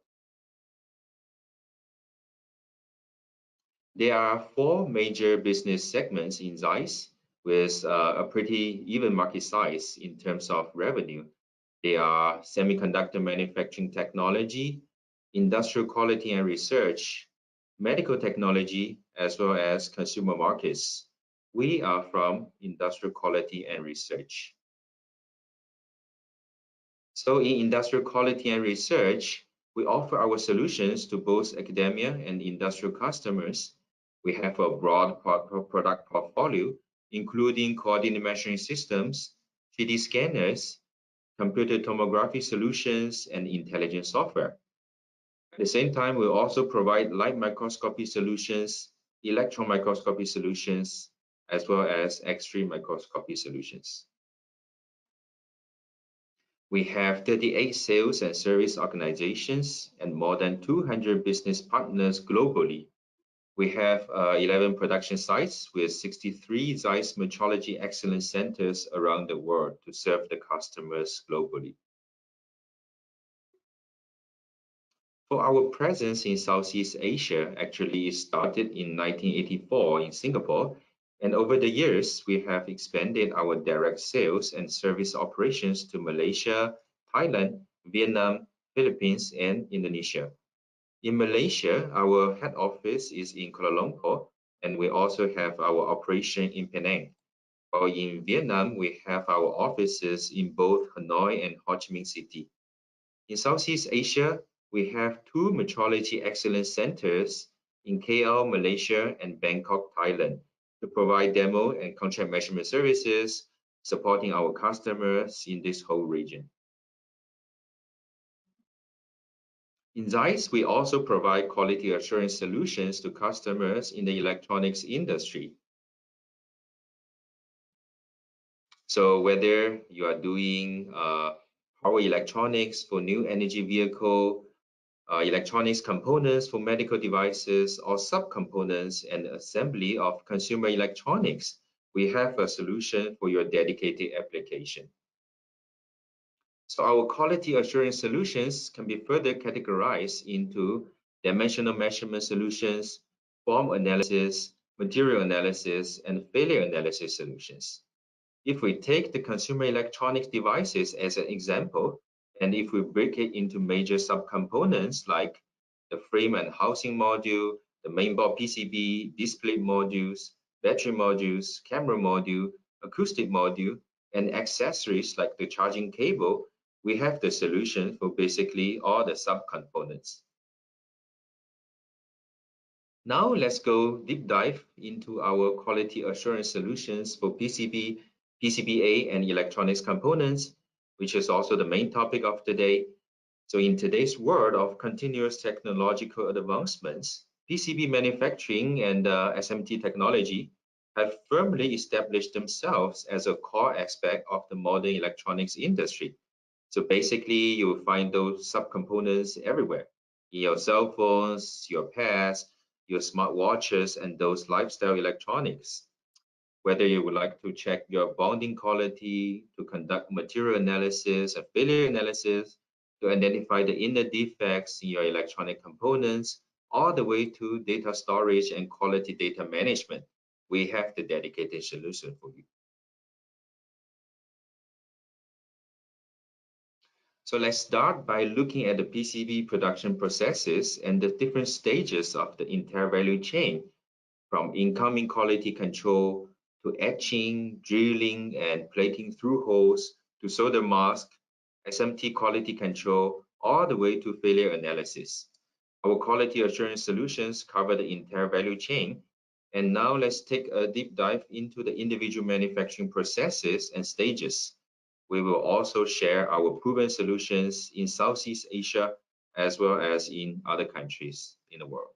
There are four major business segments in Zeiss with a pretty even market size in terms of revenue. They are semiconductor manufacturing technology, industrial quality and research, medical technology, as well as consumer markets. We are from industrial quality and research. So in industrial quality and research, we offer our solutions to both academia and industrial customers. We have a broad product portfolio, including coordinate measuring systems, 3D scanners, computer tomography solutions, and intelligent software. At the same time, we also provide light microscopy solutions, electron microscopy solutions, as well as X-ray microscopy solutions. We have 38 sales and service organizations and more than 200 business partners globally. We have 11 production sites with 63 Zeiss metrology excellence centers around the world to serve the customers globally. For our presence in Southeast Asia, actually it started in 1984 in Singapore, and over the years, we have expanded our direct sales and service operations to Malaysia, Thailand, Vietnam, Philippines, and Indonesia. In Malaysia, our head office is in Kuala Lumpur, and we also have our operation in Penang. While in Vietnam, we have our offices in both Hanoi and Ho Chi Minh City. In Southeast Asia, we have two metrology excellence centers in KL, Malaysia, and Bangkok, Thailand, to provide demo and contract measurement services, supporting our customers in this whole region. In ZEISS, we also provide quality assurance solutions to customers in the electronics industry. So whether you are doing power electronics for new energy vehicle, electronics components for medical devices, or subcomponents and assembly of consumer electronics, we have a solution for your dedicated application. So our quality assurance solutions can be further categorized into dimensional measurement solutions, form analysis, material analysis, and failure analysis solutions. If we take the consumer electronics devices as an example, and if we break it into major subcomponents like the frame and housing module, the mainboard PCB, display modules, battery modules, camera module, acoustic module, and accessories like the charging cable, we have the solution for basically all the subcomponents. Now let's go deep dive into our quality assurance solutions for PCB, PCBA, and electronics components, which is also the main topic of the day. So in today's world of continuous technological advancements, PCB manufacturing and SMT technology have firmly established themselves as a core aspect of the modern electronics industry. So basically, you will find those subcomponents everywhere, in your cell phones, your pads, your smartwatches, and those lifestyle electronics. Whether you would like to check your bonding quality, to conduct material analysis and failure analysis, to identify the inner defects in your electronic components, all the way to data storage and quality data management, we have the dedicated solution for you. So let's start by looking at the PCB production processes and the different stages of the entire value chain, from incoming quality control to etching, drilling, and plating through holes, to solder mask, SMT quality control, all the way to failure analysis. Our quality assurance solutions cover the entire value chain. And now let's take a deep dive into the individual manufacturing processes and stages. We will also share our proven solutions in Southeast Asia as well as in other countries in the world.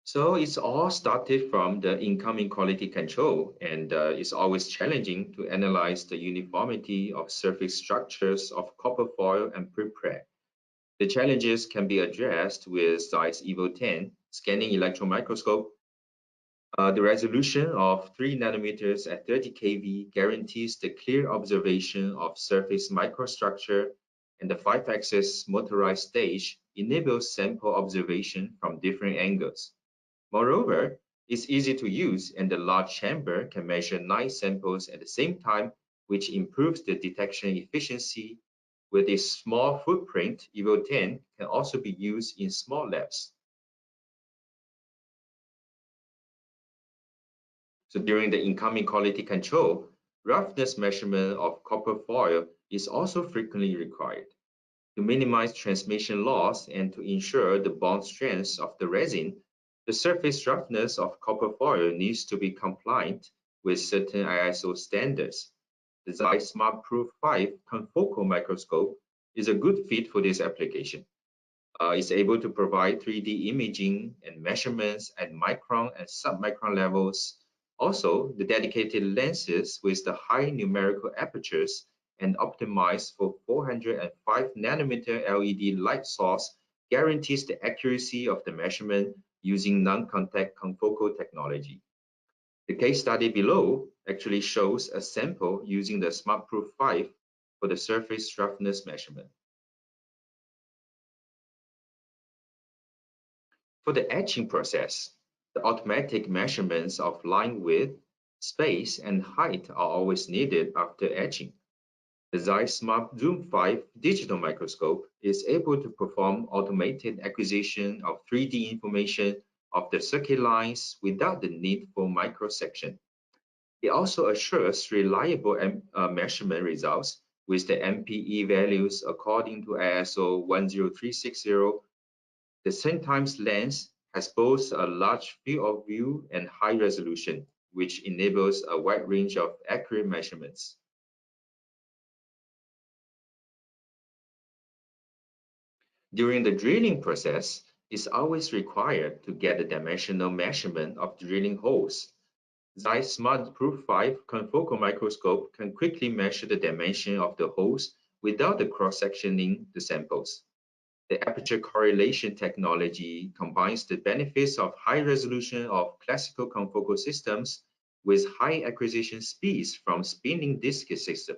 So it's all started from the incoming quality control, and it's always challenging to analyze the uniformity of surface structures of copper foil and prepreg. The challenges can be addressed with ZEISS EVO 10 scanning electron microscope. The resolution of 3 nanometers at 30 kV guarantees the clear observation of surface microstructure, and the 5-axis motorized stage enables sample observation from different angles. Moreover, it's easy to use, and the large chamber can measure 9 samples at the same time, which improves the detection efficiency. With its small footprint, EVO 10 can also be used in small labs. So during the incoming quality control, roughness measurement of copper foil is also frequently required. To minimize transmission loss and to ensure the bond strength of the resin, the surface roughness of copper foil needs to be compliant with certain ISO standards. The ZEISS SmartProof 5 confocal microscope is a good fit for this application. It's able to provide 3D imaging and measurements at micron and submicron levels. Also, the dedicated lenses with the high numerical apertures and optimized for 405 nanometer LED light source guarantees the accuracy of the measurement using non-contact confocal technology. The case study below actually shows a sample using the SmartProof 5 for the surface roughness measurement. For the etching process, the automatic measurements of line width, space, and height are always needed after etching. The ZEISS Smart Zoom 5 digital microscope is able to perform automated acquisition of 3D information of the circuit lines without the need for microsection. It also assures reliable measurement results with the MPE values according to ISO 10360. The centimes length has both a large field of view and high resolution, which enables a wide range of accurate measurements. During the drilling process, it's always required to get the dimensional measurement of drilling holes. Zeiss Smart Proof 5 confocal microscope can quickly measure the dimension of the holes without the cross-sectioning the samples. The aperture correlation technology combines the benefits of high resolution of classical confocal systems with high acquisition speeds from spinning disk system.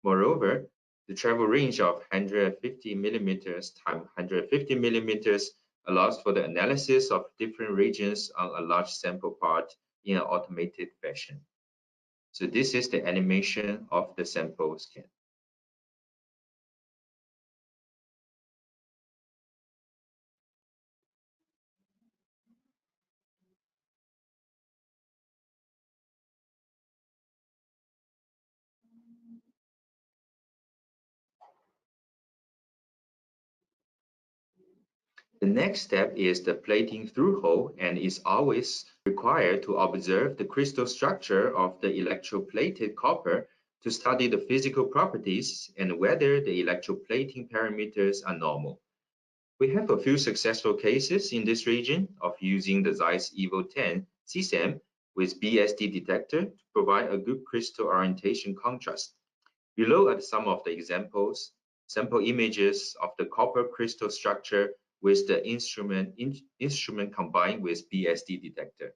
Moreover, the travel range of 150 millimeters times 150 millimeters allows for the analysis of different regions on a large sample part in an automated fashion. So this is the animation of the sample scan. The next step is the plating through hole and is always required to observe the crystal structure of the electroplated copper to study the physical properties and whether the electroplating parameters are normal. We have a few successful cases in this region of using the Zeiss Evo 10 CSAM with BSD detector to provide a good crystal orientation contrast. Below are some of the examples, sample images of the copper crystal structure with the instrument combined with BSD detector.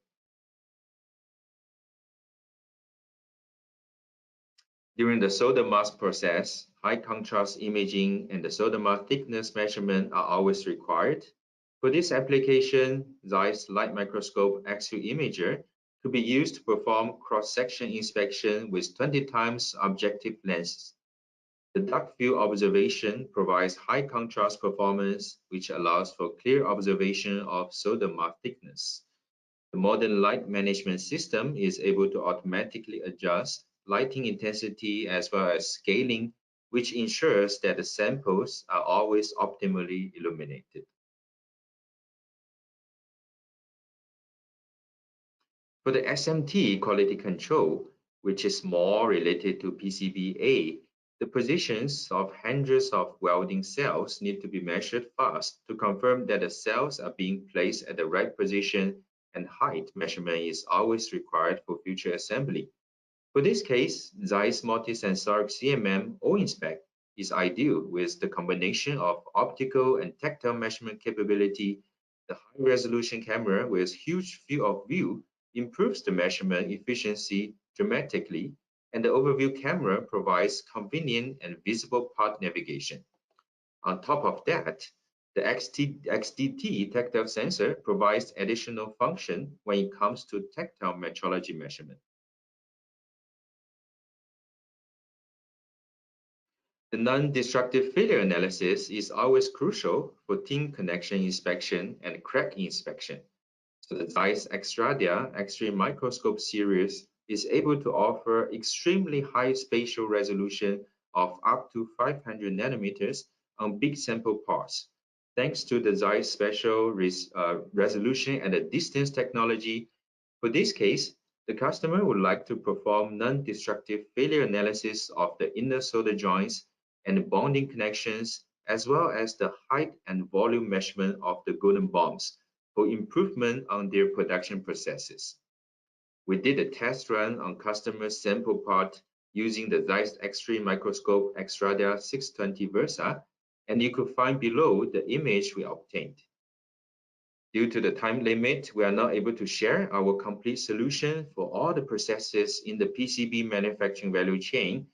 During the solder mask process, high contrast imaging and the solder mask thickness measurement are always required. For this application, Zeiss Light Microscope Axial Imager could be used to perform cross-section inspection with 20 times objective lenses. The dark field observation provides high contrast performance, which allows for clear observation of solder mask thickness. The modern light management system is able to automatically adjust lighting intensity as well as scaling, which ensures that the samples are always optimally illuminated. For the SMT quality control, which is more related to PCBA, the positions of hundreds of welding cells need to be measured fast to confirm that the cells are being placed at the right position, and height measurement is always required for future assembly. For this case, Zeiss multisensoric CMM O-Inspect is ideal with the combination of optical and tactile measurement capability. The high-resolution camera with huge field of view improves the measurement efficiency dramatically, and the overview camera provides convenient and visible part navigation. On top of that, the XDT tactile sensor provides additional function when it comes to tactile metrology measurement. The non-destructive failure analysis is always crucial for thin connection inspection and crack inspection. So the Zeiss Xtradia X-ray microscope series is able to offer extremely high spatial resolution of up to 500 nanometers on big sample parts. Thanks to the Zeiss spatial resolution and the distance technology, for this case, the customer would like to perform non-destructive failure analysis of the inner solder joints and bonding connections, as well as the height and volume measurement of the golden bombs for improvement on their production processes. We did a test run on customer sample part using the Zeiss X-ray microscope Xtradia 620 Versa, and you could find below the image we obtained. Due to the time limit, we are not able to share our complete solution for all the processes in the PCB manufacturing value chain,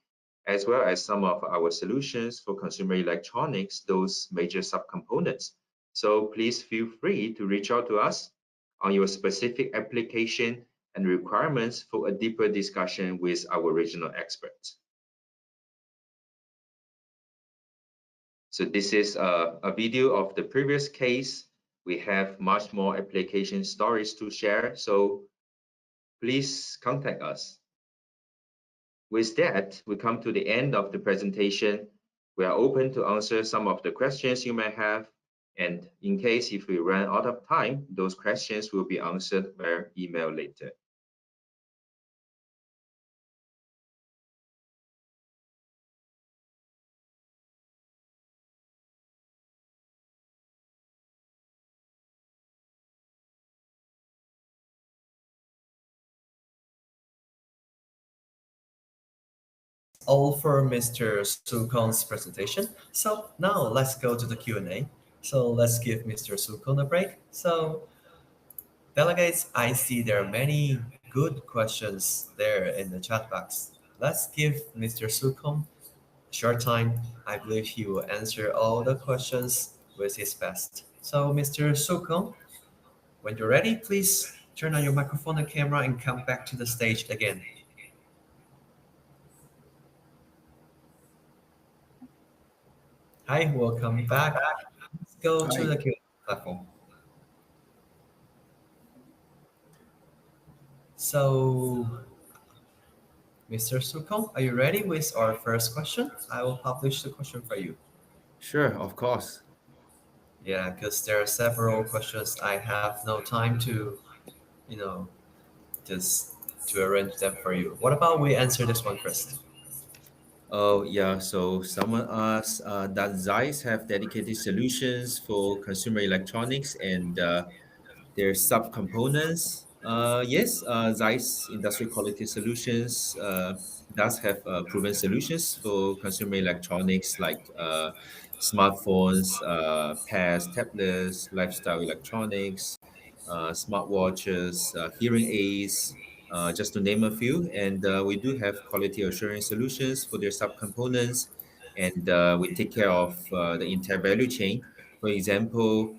as well as some of our solutions for consumer electronics, those major subcomponents. So please feel free to reach out to us on your specific application and requirements for a deeper discussion with our regional experts. So this is a video of the previous case. We have much more application stories to share, so please contact us. With that, we come to the end of the presentation. We are open to answer some of the questions you may have. And in case if we run out of time, those questions will be answered via email later. All for Mr. Sukong's presentation. So now let's go to the Q&A. So let's give Mr. Sukong a break. So delegates, I see there are many good questions there in the chat box. Let's give Mr. Sukong a short time. I believe he will answer all the questions with his best. So Mr. Sukong, when you're ready, please turn on your microphone and camera and come back to the stage again. Hi, welcome back. Let's go to Hi. the Q&A platform. So, Mr. Sukong, are you ready with our first question? I will publish the question for you. Sure, of course. Yeah, because there are several questions. I have no time to, you know, just to arrange them for you. What about we answer this one first? Oh, yeah. So someone asked, does Zeiss have dedicated solutions for consumer electronics and their subcomponents? Yes, Zeiss Industrial Quality Solutions does have proven solutions for consumer electronics like smartphones, pads, tablets, lifestyle electronics, smartwatches, hearing aids, just to name a few. And we do have quality assurance solutions for their subcomponents, and we take care of the entire value chain. For example,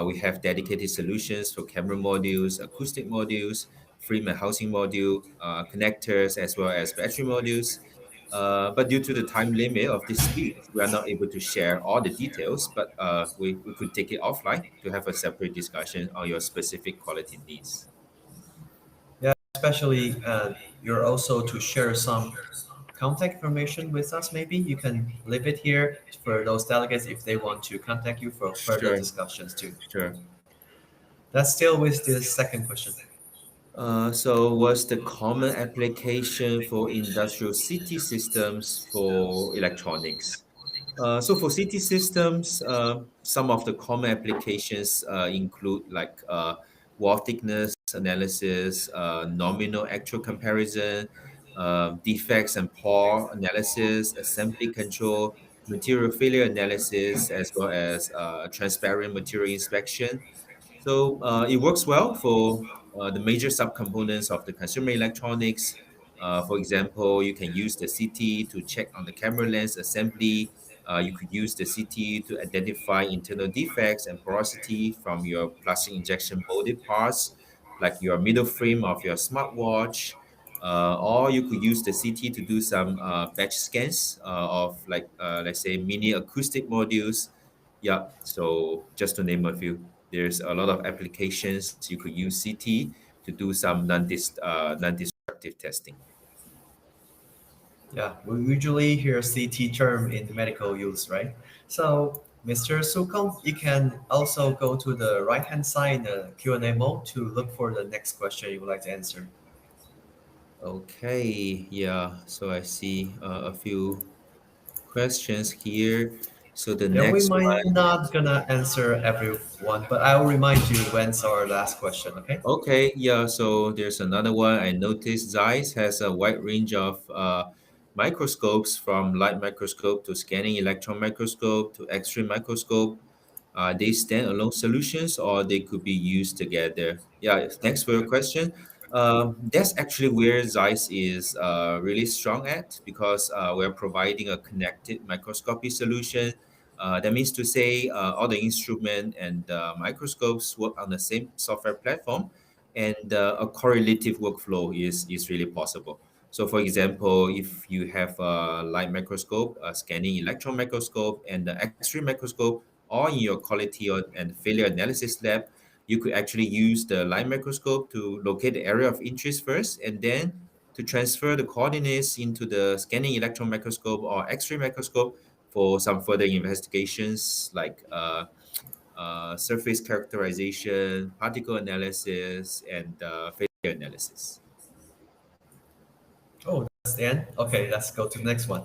we have dedicated solutions for camera modules, acoustic modules, frame and housing module, connectors, as well as battery modules. But due to the time limit of this speech, we are not able to share all the details, but we could take it offline to have a separate discussion on your specific quality needs. Yeah, especially you're also to share some contact information with us. Maybe you can leave it here for those delegates if they want to contact you for further Sure, discussions too. sure. Let's still with the second question. So what's the common application for industrial city systems for electronics? So for city systems, some of the common applications include like wall thickness analysis, nominal actual comparison, defects and pore analysis, assembly control, material failure analysis, as well as transparent material inspection. So it works well for the major subcomponents of the consumer electronics. For example, you can use the CT to check on the camera lens assembly. You could use the CT to identify internal defects and porosity from your plastic injection molded parts, like your middle frame of your smartwatch. Or you could use the CT to do some batch scans of, like, let's say, mini acoustic modules. Yeah, so just to name a few, there's a lot of applications you could use CT to do some non-destructive testing. Yeah, we usually hear CT term in the medical use, right? So, Mr. Sukong, you can also go to the right-hand side in the Q&A mode to look for the next question you would like to answer. Okay, yeah, so I see a few questions here. So the Yeah, we next might one. not gonna answer everyone, but I will remind you when's our last question, okay? Okay, yeah, so there's another one. I noticed Zeiss has a wide range of microscopes, from light microscope to scanning electron microscope to X-ray microscope. They standalone solutions or they could be used together. Yeah, thanks for your question. That's actually where Zeiss is really strong at, because we're providing a connected microscopy solution. That means to say all the instrument and microscopes work on the same software platform, and a correlative workflow is really possible. So, for example, if you have a light microscope, a scanning electron microscope, and the X-ray microscope, or in your quality and failure analysis lab, you could actually use the light microscope to locate the area of interest first, and then to transfer the coordinates into the scanning electron microscope or X-ray microscope for some further investigations, like surface characterization, particle analysis, and failure analysis. Oh, that's the end. Okay, let's go to the next one.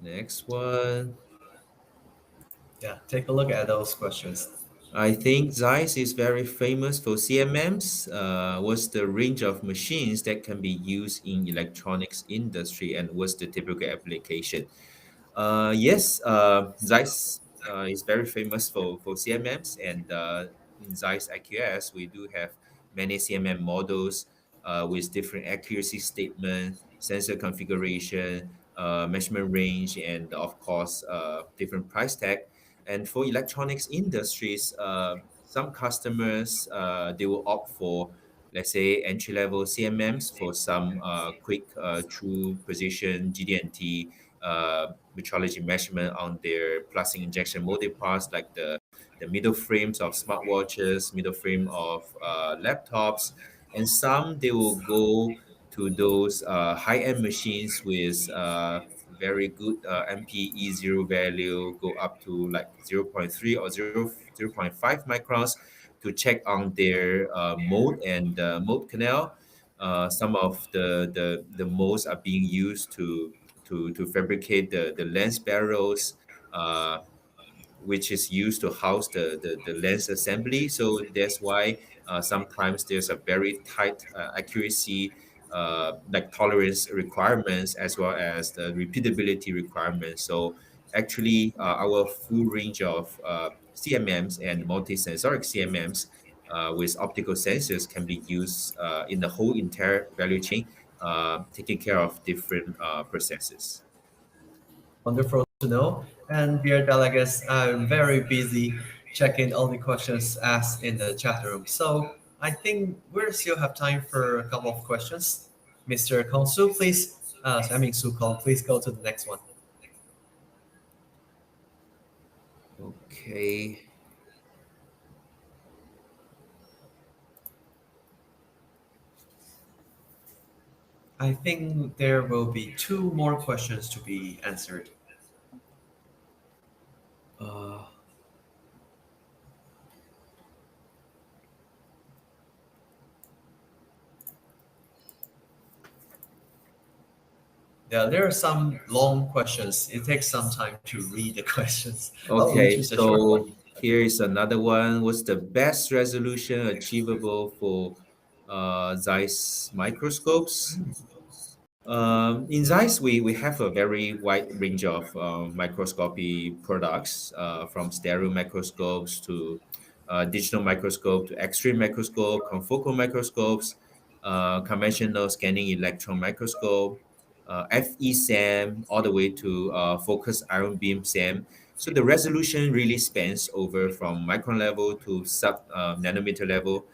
Next one. Yeah, take a look at those questions. I think Zeiss is very famous for CMMs. What's the range of machines that can be used in electronics industry, and what's the typical application? Yes, Zeiss is very famous for CMMs, and in Zeiss IQS, we do have many CMM models with different accuracy statement, sensor configuration, measurement range, and of course, different price tag. And for electronics industries, some customers they will opt for, let's say, entry level CMMs for some quick true precision GD&T metrology measurement on their plastic injection molded parts, like the middle frames of smartwatches, middle frame of laptops, and some they will go to those high-end machines with very good MPE zero value, go up to like zero point 0.3 or 0.5 microns to check on their mold and mold canal. Some of the molds are being used to fabricate the lens barrels, uh, which is used to house the lens assembly. So that's why sometimes there's a very tight accuracy, like tolerance requirements, as well as the repeatability requirements. So actually, our full range of CMMs and multi-sensoric CMMs with optical sensors can be used in the whole entire value chain, taking care of different processes. Wonderful to know. And dear delegates, I'm very busy checking all the questions asked in the chat room. So I think we still have time for a couple of questions. Mr. Kongsu, please, I mean Su Kong, please go to the next one. Okay. I think there will be two more questions to be answered. Uh, Yeah, there are some long questions. It takes some time to read the questions. Oh, we okay, choose a short one. so here is another one. What's the best resolution achievable for Zeiss microscopes? In Zeiss, we have a very wide range of microscopy products, from stereo microscopes to digital microscope to X-ray microscope, confocal microscopes, conventional scanning electron microscope, FE-SAM, all the way to focused ion beam SAM. So the resolution really spans over from micron level to sub nanometer level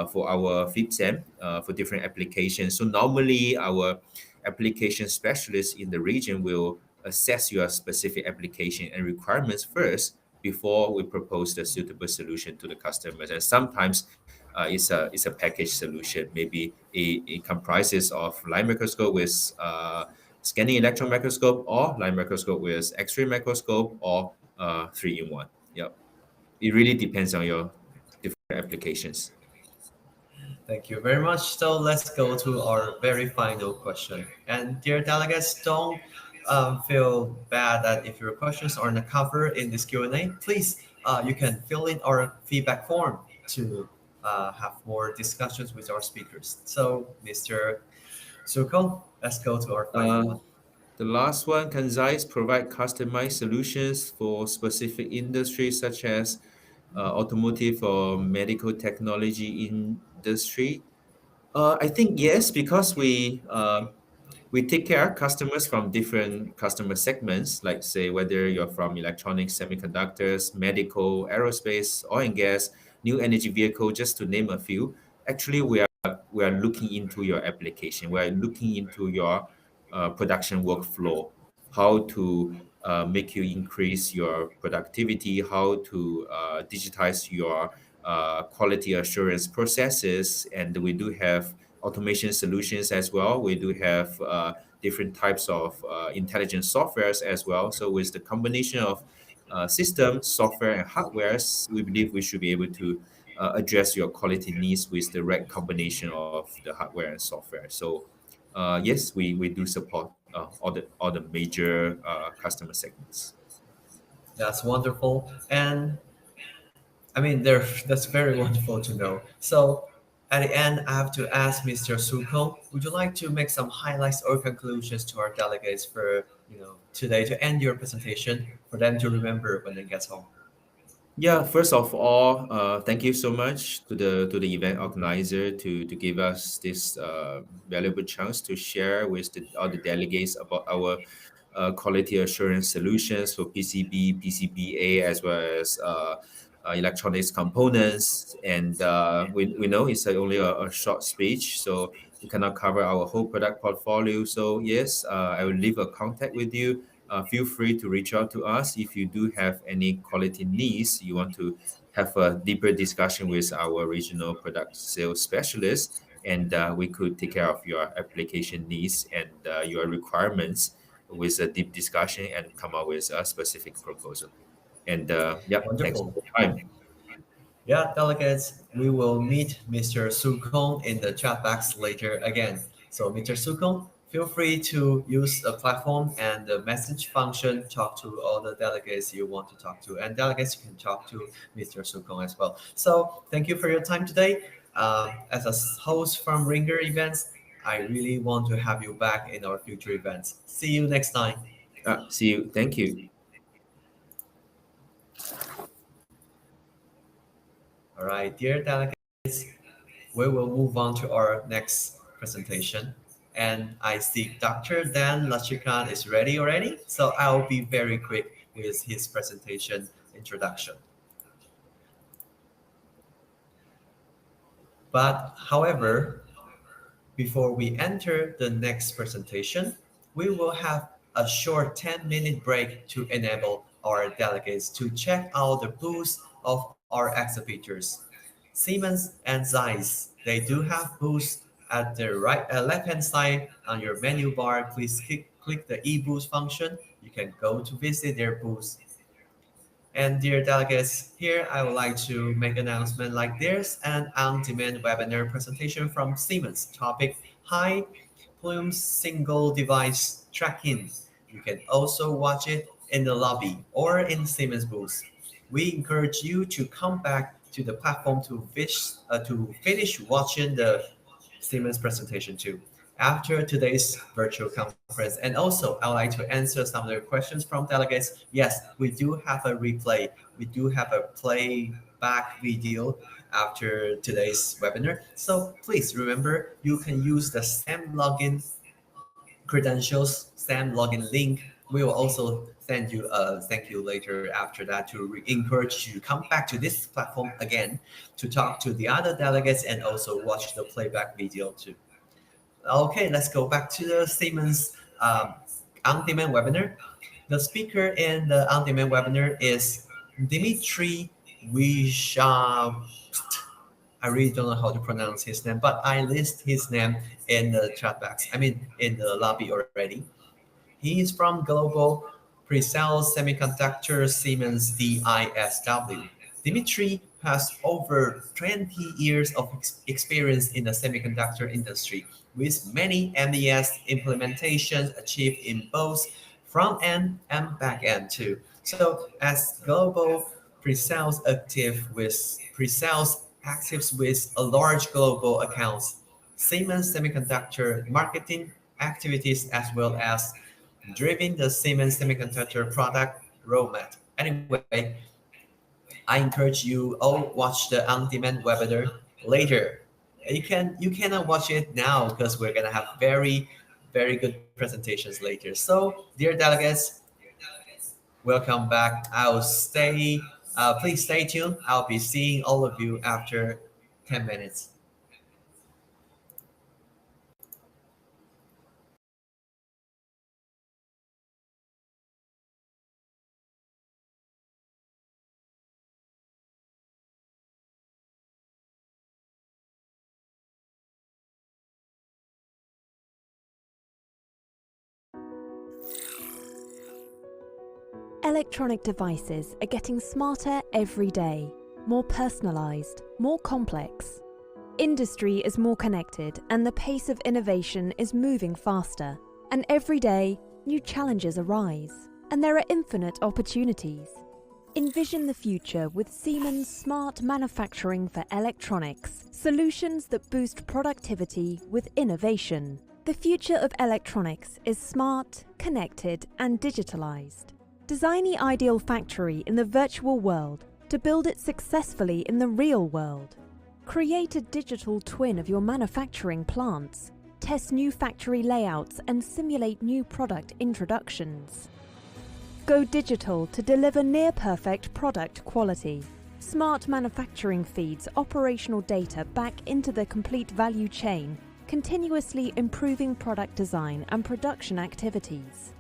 for our FIB-SAM for different applications. So normally our application specialists in the region will assess your specific application and requirements first before we propose the suitable solution to the customers. And sometimes it's a package solution. Maybe it comprises of light microscope with scanning electron microscope, or light microscope with X-ray microscope, or three in one. Yep. It really depends on your different applications. Thank you very much. So let's go to our very final question. And dear delegates, don't feel bad that if your questions are not covered in this Q&A, please, you can fill in our feedback form to have more discussions with our speakers. So, Mr. Sukong, let's go to our final Uh, one. the last one, can Zeiss provide customized solutions for specific industries such as automotive or medical technology industry? I think yes, because we take care of customers from different customer segments, like say whether you're from electronics, semiconductors, medical, aerospace, oil and gas, new energy vehicle, just to name a few. Actually, we are looking into your application. We are looking into your production workflow, how to make you increase your productivity, how to digitize your quality assurance processes, and we do have automation solutions as well. We do have different types of intelligent softwares as well. So with the combination of systems, software, and hardwares, we believe we should be able to address your quality needs with the right combination of the hardware and software. So, yes, we do support all the major customer segments. That's wonderful. And I mean, that's very wonderful to know. So, at the end, I have to ask Mr. Suko, would you like to make some highlights or conclusions to our delegates for today to end your presentation for them to remember when they get home? Yeah, first of all, thank you so much to the event organizer to give us this valuable chance to share with all the delegates about our quality assurance solutions for PCB, PCBA, as well as electronics components. And we know it's only a short speech, so we cannot cover our whole product portfolio. So yes, I will leave a contact with you. Feel free to reach out to us if you do have any quality needs. You want to have a deeper discussion with our regional product sales specialist, and we could take care of your application needs and your requirements with a deep discussion and come up with a specific proposal. And yeah, thanks for Wonderful. your time. Yeah, delegates, we will meet Mr. Sukong in the chat box later again. So, Mr. Sukong, feel free to use the platform and the message function, talk to all the delegates you want to talk to, and delegates you can talk to Mr. Sukong as well. So, thank you for your time today. As a host from Ringer Events, I really want to have you back in our future events. See you next time. See you. Thank you. All right, dear delegates, we will move on to our next presentation. And I see Dr. Dan Lachikan is ready already. So I'll be very quick with his presentation introduction. But however, before we enter the next presentation, we will have a short 10-minute break to enable our delegates to check out the booths of our exhibitors. Siemens and Zeiss, they do have booths at the left-hand side on your menu bar. Please click the e-booth function. You can go to visit their booths. And dear delegates, here I would like to make an announcement like there's an on-demand webinar presentation from Siemens. Topic: high plume single device tracking. You can also watch it in the lobby or in Siemens booth. We encourage you to come back to the platform to finish watching the Siemens presentation too. After today's virtual conference, and also I would like to answer some of the questions from delegates. Yes, we do have a replay. We do have a playback video after today's webinar. So please remember, you can use the SAM login credentials, SAM login link. We will also send you a thank you later after that to encourage you to come back to this platform again to talk to the other delegates and also watch the playback video too. Okay, let's go back to the Siemens on-demand webinar. The speaker in the on-demand webinar is Dimitri Wishav. I really don't know how to pronounce his name, but I list his name in the chat box. I mean, in the lobby already. He is from Global Pre-Sales Semiconductor Siemens DISW. Dimitri has over 20 years of experience in the semiconductor industry, with many MES implementations achieved in both front end and back end too. So, as global pre-sales actives with a large global accounts, Siemens Semiconductor marketing activities as well as driving the Siemens Semiconductor product roadmap. Anyway, I encourage you all watch the on-demand webinar later. You cannot watch it now because we're gonna have very good presentations later. So, dear delegates, welcome back. I'll stay. Please stay tuned. I'll be seeing all of you after 10 minutes. Electronic devices are getting smarter every day, more personalised, more complex. Industry is more connected and the pace of innovation is moving faster. And every day, new challenges arise. And there are infinite opportunities. Envision the future with Siemens Smart Manufacturing for Electronics, solutions that boost productivity with innovation. The future of electronics is smart, connected, and digitalized. Design the ideal factory in the virtual world to build it successfully in the real world. Create a digital twin of your manufacturing plants. Test new factory layouts and simulate new product introductions. Go digital to deliver near-perfect product quality. Smart manufacturing feeds operational data back into the complete value chain, continuously improving product design and production activities.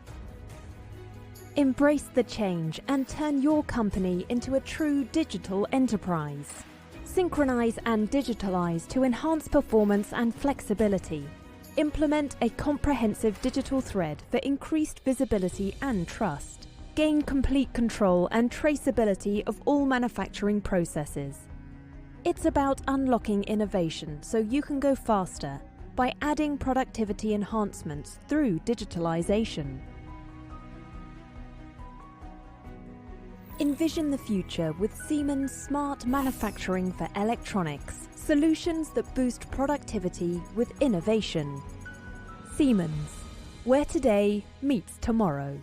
Embrace the change and turn your company into a true digital enterprise. Synchronize and digitalize to enhance performance and flexibility. Implement a comprehensive digital thread for increased visibility and trust. Gain complete control and traceability of all manufacturing processes. It's about unlocking innovation so you can go faster by adding productivity enhancements through digitalization. Envision the future with Siemens Smart Manufacturing for Electronics, solutions that boost productivity with innovation. Siemens, where today meets tomorrow.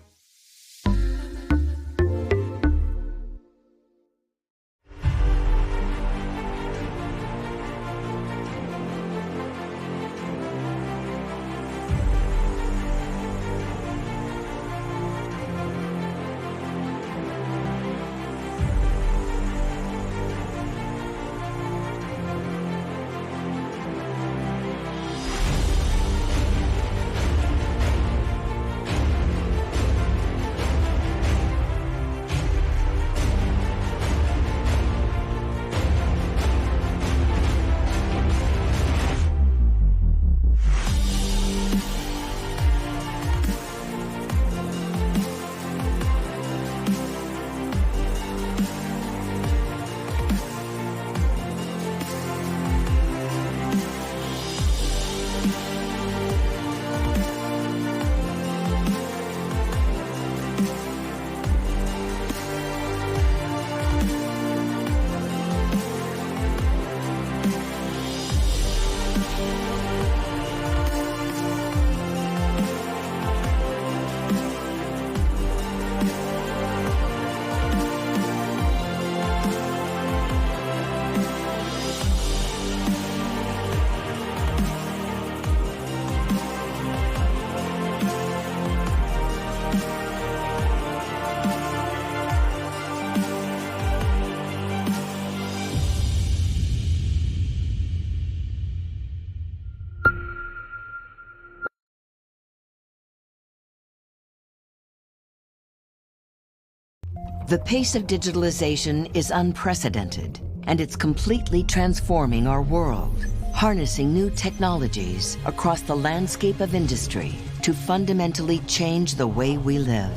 The pace of digitalization is unprecedented, and it's completely transforming our world, harnessing new technologies across the landscape of industry to fundamentally change the way we live.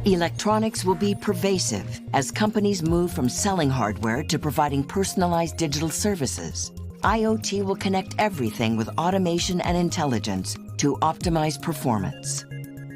Electronics will be pervasive as companies move from selling hardware to providing personalized digital services. IoT will connect everything with automation and intelligence to optimize performance.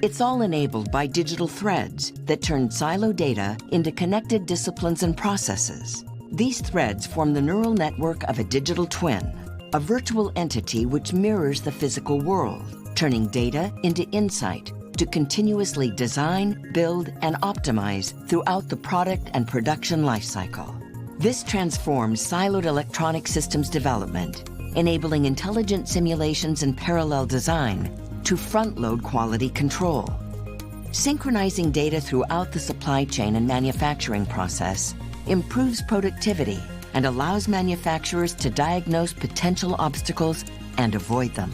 It's all enabled by digital threads that turn silo data into connected disciplines and processes. These threads form the neural network of a digital twin, a virtual entity which mirrors the physical world, turning data into insight to continuously design, build, and optimize throughout the product and production lifecycle. This transforms siloed electronic systems development, enabling intelligent simulations and parallel design to front-load quality control. Synchronizing data throughout the supply chain and manufacturing process improves productivity and allows manufacturers to diagnose potential obstacles and avoid them.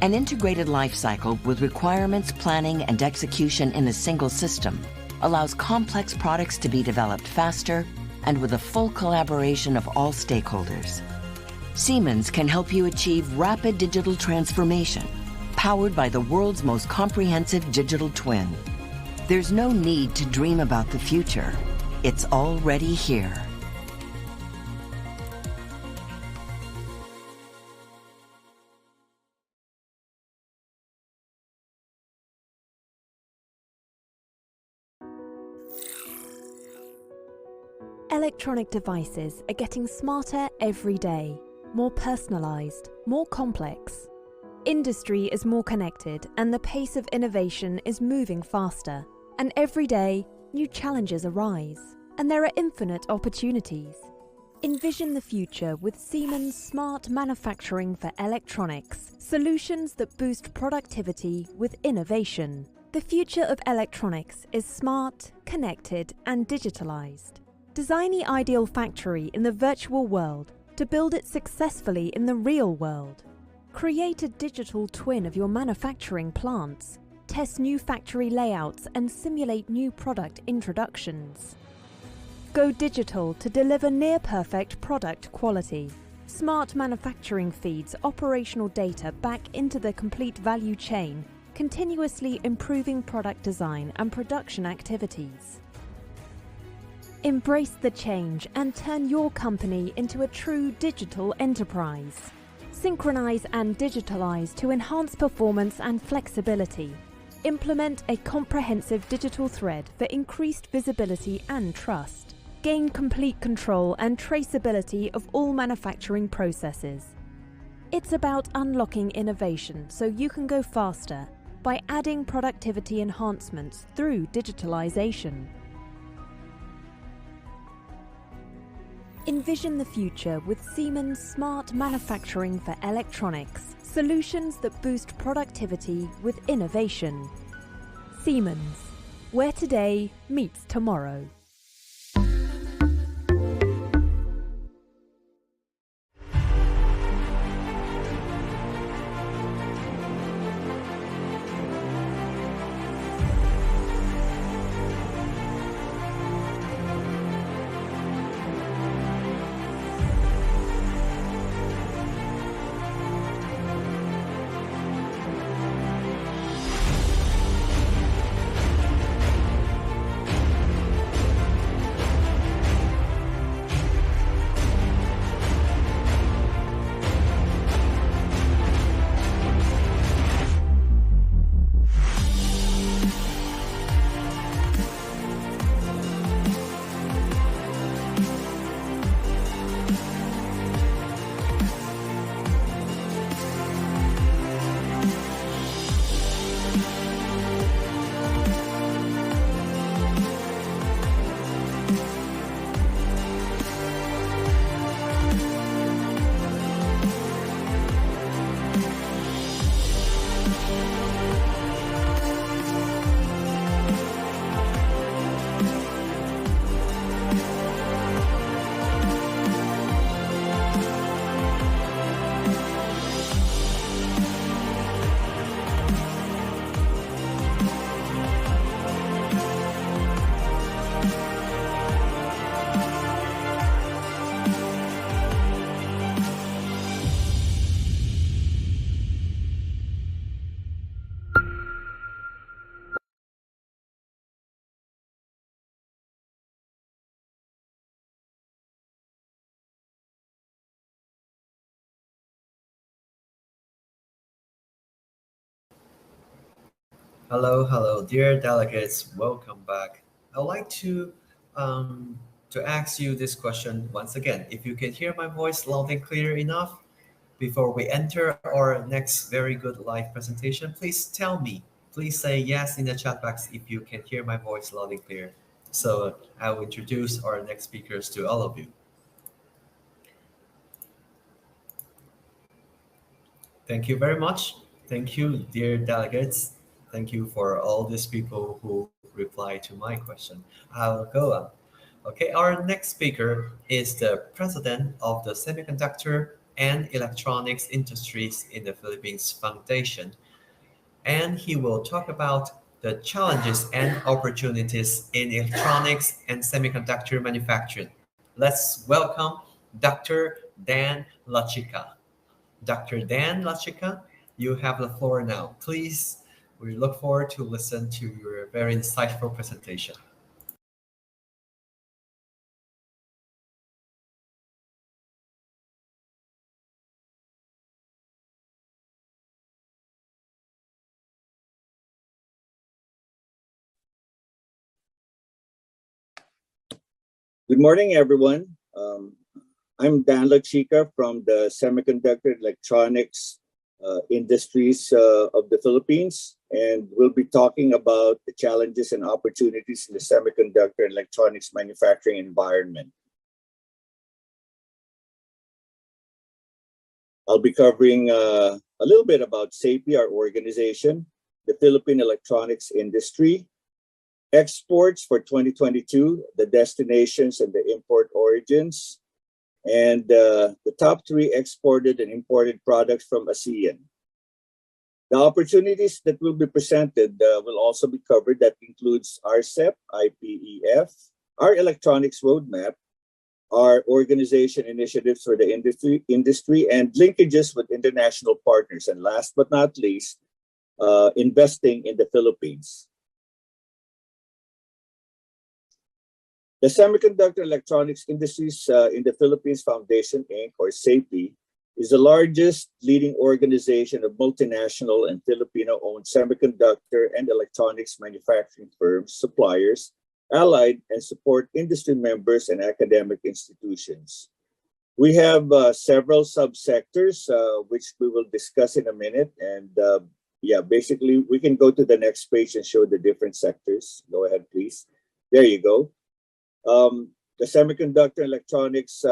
An integrated lifecycle with requirements, planning, and execution in a single system allows complex products to be developed faster and with a full collaboration of all stakeholders. Siemens can help you achieve rapid digital transformation, powered by the world's most comprehensive digital twin. There's no need to dream about the future. It's already here. Electronic devices are getting smarter every day, more personalized, more complex. Industry is more connected and the pace of innovation is moving faster. And every day, new challenges arise. And there are infinite opportunities. Envision the future with Siemens Smart Manufacturing for Electronics, solutions that boost productivity with innovation. The future of electronics is smart, connected, and digitalized. Design the ideal factory in the virtual world to build it successfully in the real world. Create a digital twin of your manufacturing plants. Test new factory layouts and simulate new product introductions. Go digital to deliver near-perfect product quality. Smart manufacturing feeds operational data back into the complete value chain, continuously improving product design and production activities. Embrace the change and turn your company into a true digital enterprise. Synchronize and digitalize to enhance performance and flexibility. Implement a comprehensive digital thread for increased visibility and trust. Gain complete control and traceability of all manufacturing processes. It's about unlocking innovation so you can go faster by adding productivity enhancements through digitalization. Envision the future with Siemens Smart Manufacturing for Electronics, solutions that boost productivity with innovation. Siemens, where today meets tomorrow. Hello, dear delegates. Welcome back. I'd like to ask you this question once again. If you can hear my voice loud and clear enough before we enter our next very good live presentation, please tell me. Please say yes in the chat box if you can hear my voice loud and clear. So I'll introduce our next speakers to all of you. Thank you very much. Thank you, dear delegates. Thank you for all these people who reply to my question. I'll go on. Okay, our next speaker is the president of the Semiconductor and Electronics Industries in the Philippines Foundation. And he will talk about the challenges and opportunities in electronics and semiconductor manufacturing. Let's welcome Dr. Dan Lachika. Dr. Dan Lachika, you have the floor now. Please We look forward to listen to your very insightful presentation. Good morning, everyone. I'm Dan Lachica from the Semiconductor Electronics Industries of the Philippines, and we'll be talking about the challenges and opportunities in the semiconductor and electronics manufacturing environment. I'll be covering a little bit about SAPI, our organization, the Philippine electronics industry, exports for 2022, the destinations and the import origins, and the top 3 exported and imported products from ASEAN. The opportunities that will be presented will also be covered. That includes RCEP, IPEF, our electronics roadmap, our organization initiatives for the industry and linkages with international partners, and last but not least, investing in the Philippines. The Semiconductor Electronics Industries in the Philippines Foundation, Inc., or SAPI, is the largest leading organization of multinational and Filipino-owned semiconductor and electronics manufacturing firms, suppliers, allied and support industry members and academic institutions. We have several subsectors, which we will discuss in a minute. And basically, we can go to the next page and show the different sectors. Go ahead, please. There you go. The semiconductor electronics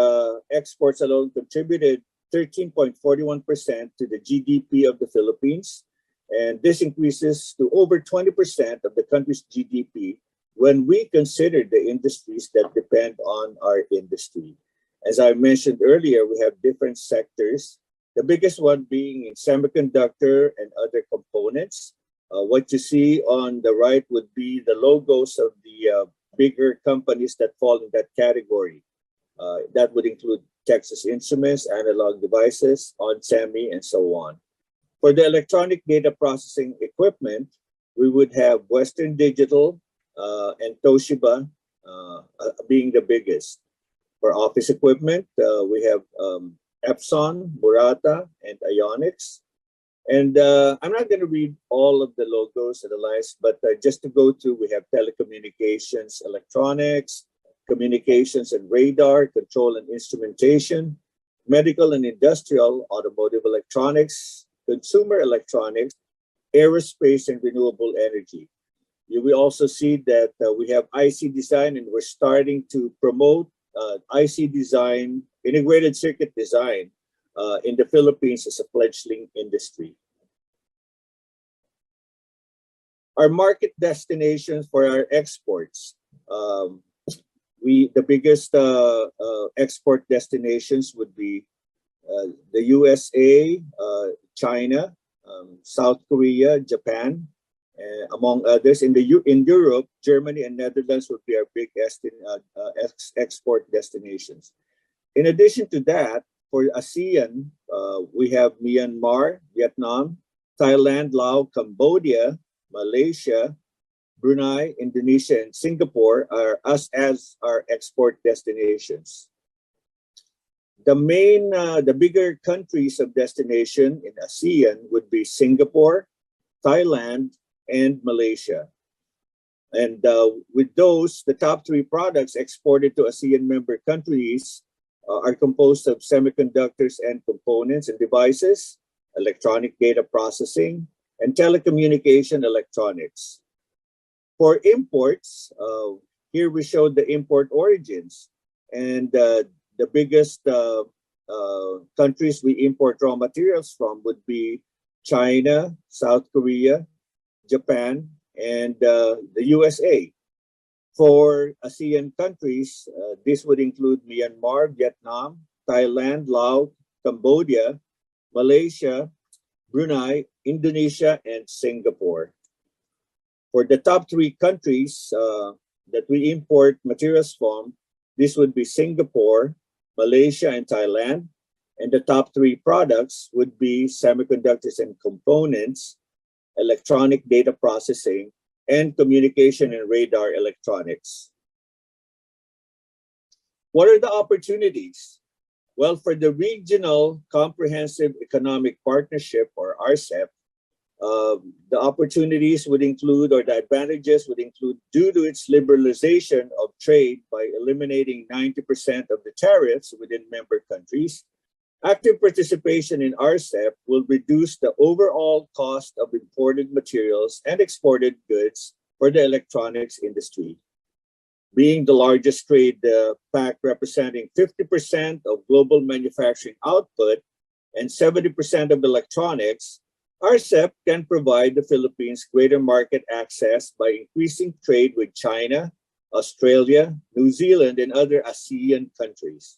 exports alone contributed 13.41% to the GDP of the Philippines, and this increases to over 20% of the country's GDP when we consider the industries that depend on our industry. As I mentioned earlier, we have different sectors, the biggest one being in semiconductor and other components. What you see on the right would be the logos of the bigger companies that fall in that category. That would include Texas Instruments, Analog Devices, onsemi, and so on. For the electronic data processing equipment, we would have Western Digital and Toshiba being the biggest. For office equipment, we have Epson, Murata, and Ionix. And I'm not going to read all of the logos and the likes, but just to go through, we have telecommunications, electronics, communications and radar, control and instrumentation, medical and industrial, automotive electronics, consumer electronics, aerospace, and renewable energy. You will also see that we have IC design, and we're starting to promote IC design, integrated circuit design, in the Philippines as a fledgling industry. Our market destinations for our exports. The biggest export destinations would be the USA, China, South Korea, Japan, among others. In Europe, Germany and Netherlands would be our big export destinations. In addition to that, for ASEAN, we have Myanmar, Vietnam, Thailand, Laos, Cambodia, Malaysia, Brunei, Indonesia, and Singapore are as our export destinations. The bigger countries of destination in ASEAN would be Singapore, Thailand, and Malaysia. And with those, the top 3 products exported to ASEAN member countries are composed of semiconductors and components and devices, electronic data processing, and telecommunication electronics. For imports, here we showed the import origins, and the biggest countries we import raw materials from would be China, South Korea, Japan, and the USA. For ASEAN countries, this would include Myanmar, Vietnam, Thailand, Laos, Cambodia, Malaysia, Brunei, Indonesia, and Singapore. For the top 3 countries that we import materials from, this would be Singapore, Malaysia, and Thailand. And the top 3 products would be semiconductors and components, electronic data processing, and communication and radar electronics. What are the opportunities? Well, for the Regional Comprehensive Economic Partnership, or RCEP, the opportunities would include, or the advantages would include, due to its liberalization of trade by eliminating 90% of the tariffs within member countries, active participation in RCEP will reduce the overall cost of imported materials and exported goods for the electronics industry. Being the largest trade pact representing 50% of global manufacturing output and 70% of electronics, RCEP can provide the Philippines greater market access by increasing trade with China, Australia, New Zealand, and other ASEAN countries.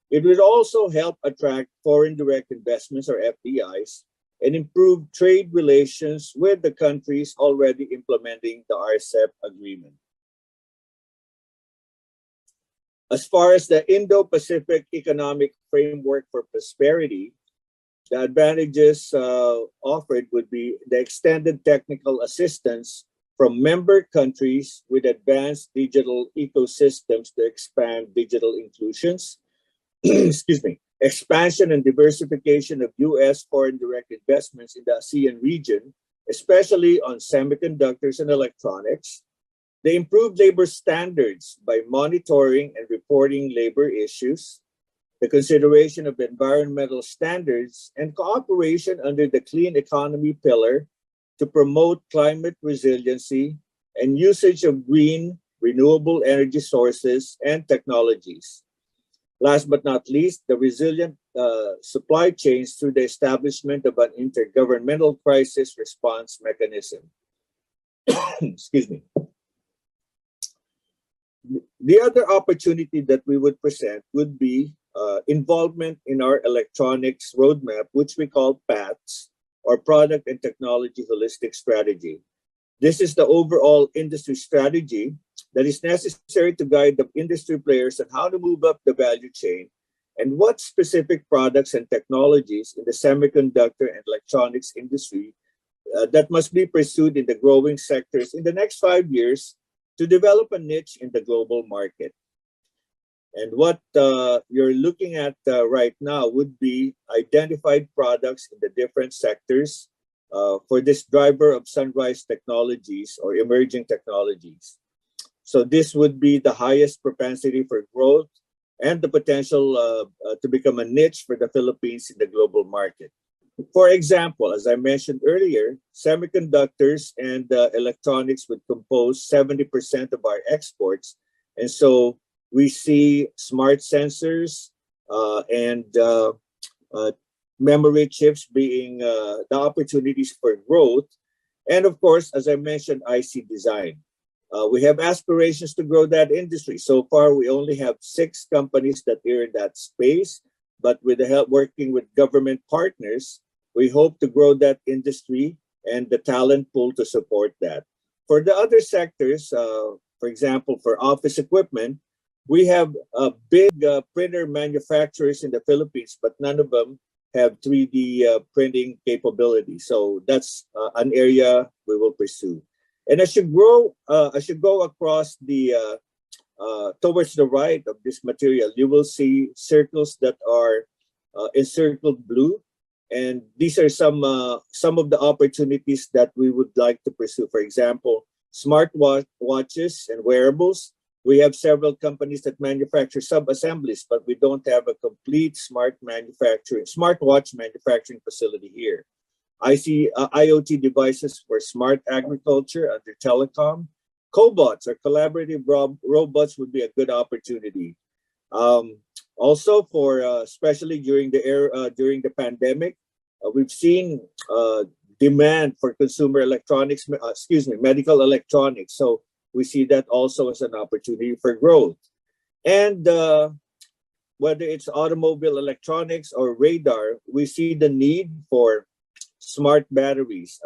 It would also help attract foreign direct investments, or FDIs, and improve trade relations with the countries already implementing the RCEP agreement. As far as the Indo-Pacific Economic Framework for Prosperity, the advantages offered would be the extended technical assistance from member countries with advanced digital ecosystems to expand digital inclusions, excuse me, expansion and diversification of U.S. foreign direct investments in the ASEAN region, especially on semiconductors and electronics. They improved labor standards by monitoring and reporting labor issues, the consideration of environmental standards, and cooperation under the Clean Economy Pillar to promote climate resiliency and usage of green, renewable energy sources and technologies. Last but not least, the resilient supply chains through the establishment of an intergovernmental crisis response mechanism. Excuse me. The other opportunity that we would present would be involvement in our electronics roadmap, which we call PATS, or Product and Technology Holistic Strategy. This is the overall industry strategy that is necessary to guide the industry players on how to move up the value chain and what specific products and technologies in the semiconductor and electronics industry that must be pursued in the growing sectors in the next 5 years to develop a niche in the global market. And what you're looking at right now would be identified products in the different sectors for this driver of sunrise technologies or emerging technologies. So this would be the highest propensity for growth and the potential to become a niche for the Philippines in the global market. For example, as I mentioned earlier, semiconductors and electronics would compose 70% of our exports. And so we see smart sensors and memory chips being the opportunities for growth. And of course, as I mentioned, IC design. We have aspirations to grow that industry. So far, we only have 6 companies that are in that space, but with the help working with government partners, we hope to grow that industry and the talent pool to support that. For the other sectors, for example, for office equipment, we have big printer manufacturers in the Philippines, but none of them have 3D printing capability. So that's an area we will pursue. And as you go across the towards the right of this material, you will see circles that are encircled blue, and these are some of the opportunities that we would like to pursue. For example, smart watches and wearables. We have several companies that manufacture sub-assemblies, but we don't have a complete smartwatch manufacturing facility here. I see IoT devices for smart agriculture under telecom. Cobots or collaborative robots would be a good opportunity. Also, for especially during the pandemic, we've seen demand for consumer electronics, medical electronics. So we see that also as an opportunity for growth. And whether it's automobile electronics or radar, we see the need for smart batteries.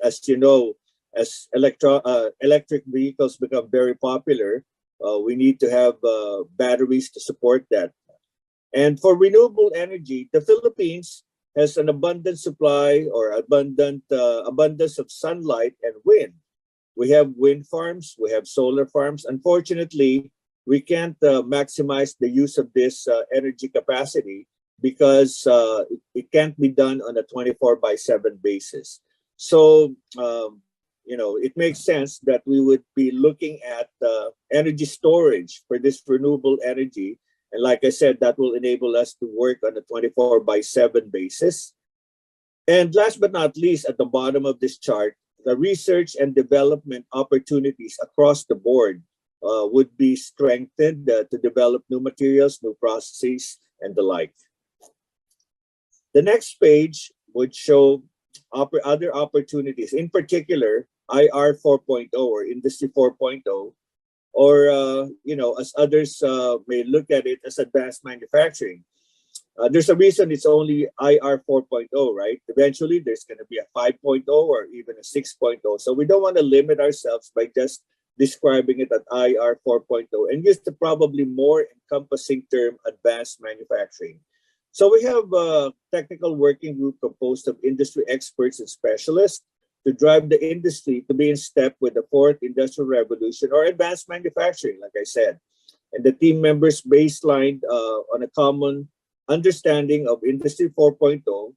As you know, as electric vehicles become very popular, we need to have batteries to support that. And for renewable energy, the Philippines has an abundant supply or abundance of sunlight and wind. We have wind farms, we have solar farms. Unfortunately, we can't maximize the use of this energy capacity because it can't be done on a 24/7 basis. So, it makes sense that we would be looking at energy storage for this renewable energy. And like I said, that will enable us to work on a 24/7 basis. And last but not least, at the bottom of this chart, the research and development opportunities across the board would be strengthened to develop new materials, new processes, and the like. The next page would show other opportunities, in particular, IR 4.0 or Industry 4.0, or, as others may look at it as advanced manufacturing. There's a reason it's only IR 4.0, right? Eventually, there's going to be a 5.0 or even a 6.0. So we don't want to limit ourselves by just describing it at IR 4.0 and use the probably more encompassing term advanced manufacturing. So we have a technical working group composed of industry experts and specialists to drive the industry to be in step with the fourth industrial revolution or advanced manufacturing, like I said. And the team members baselined on a common understanding of Industry 4.0,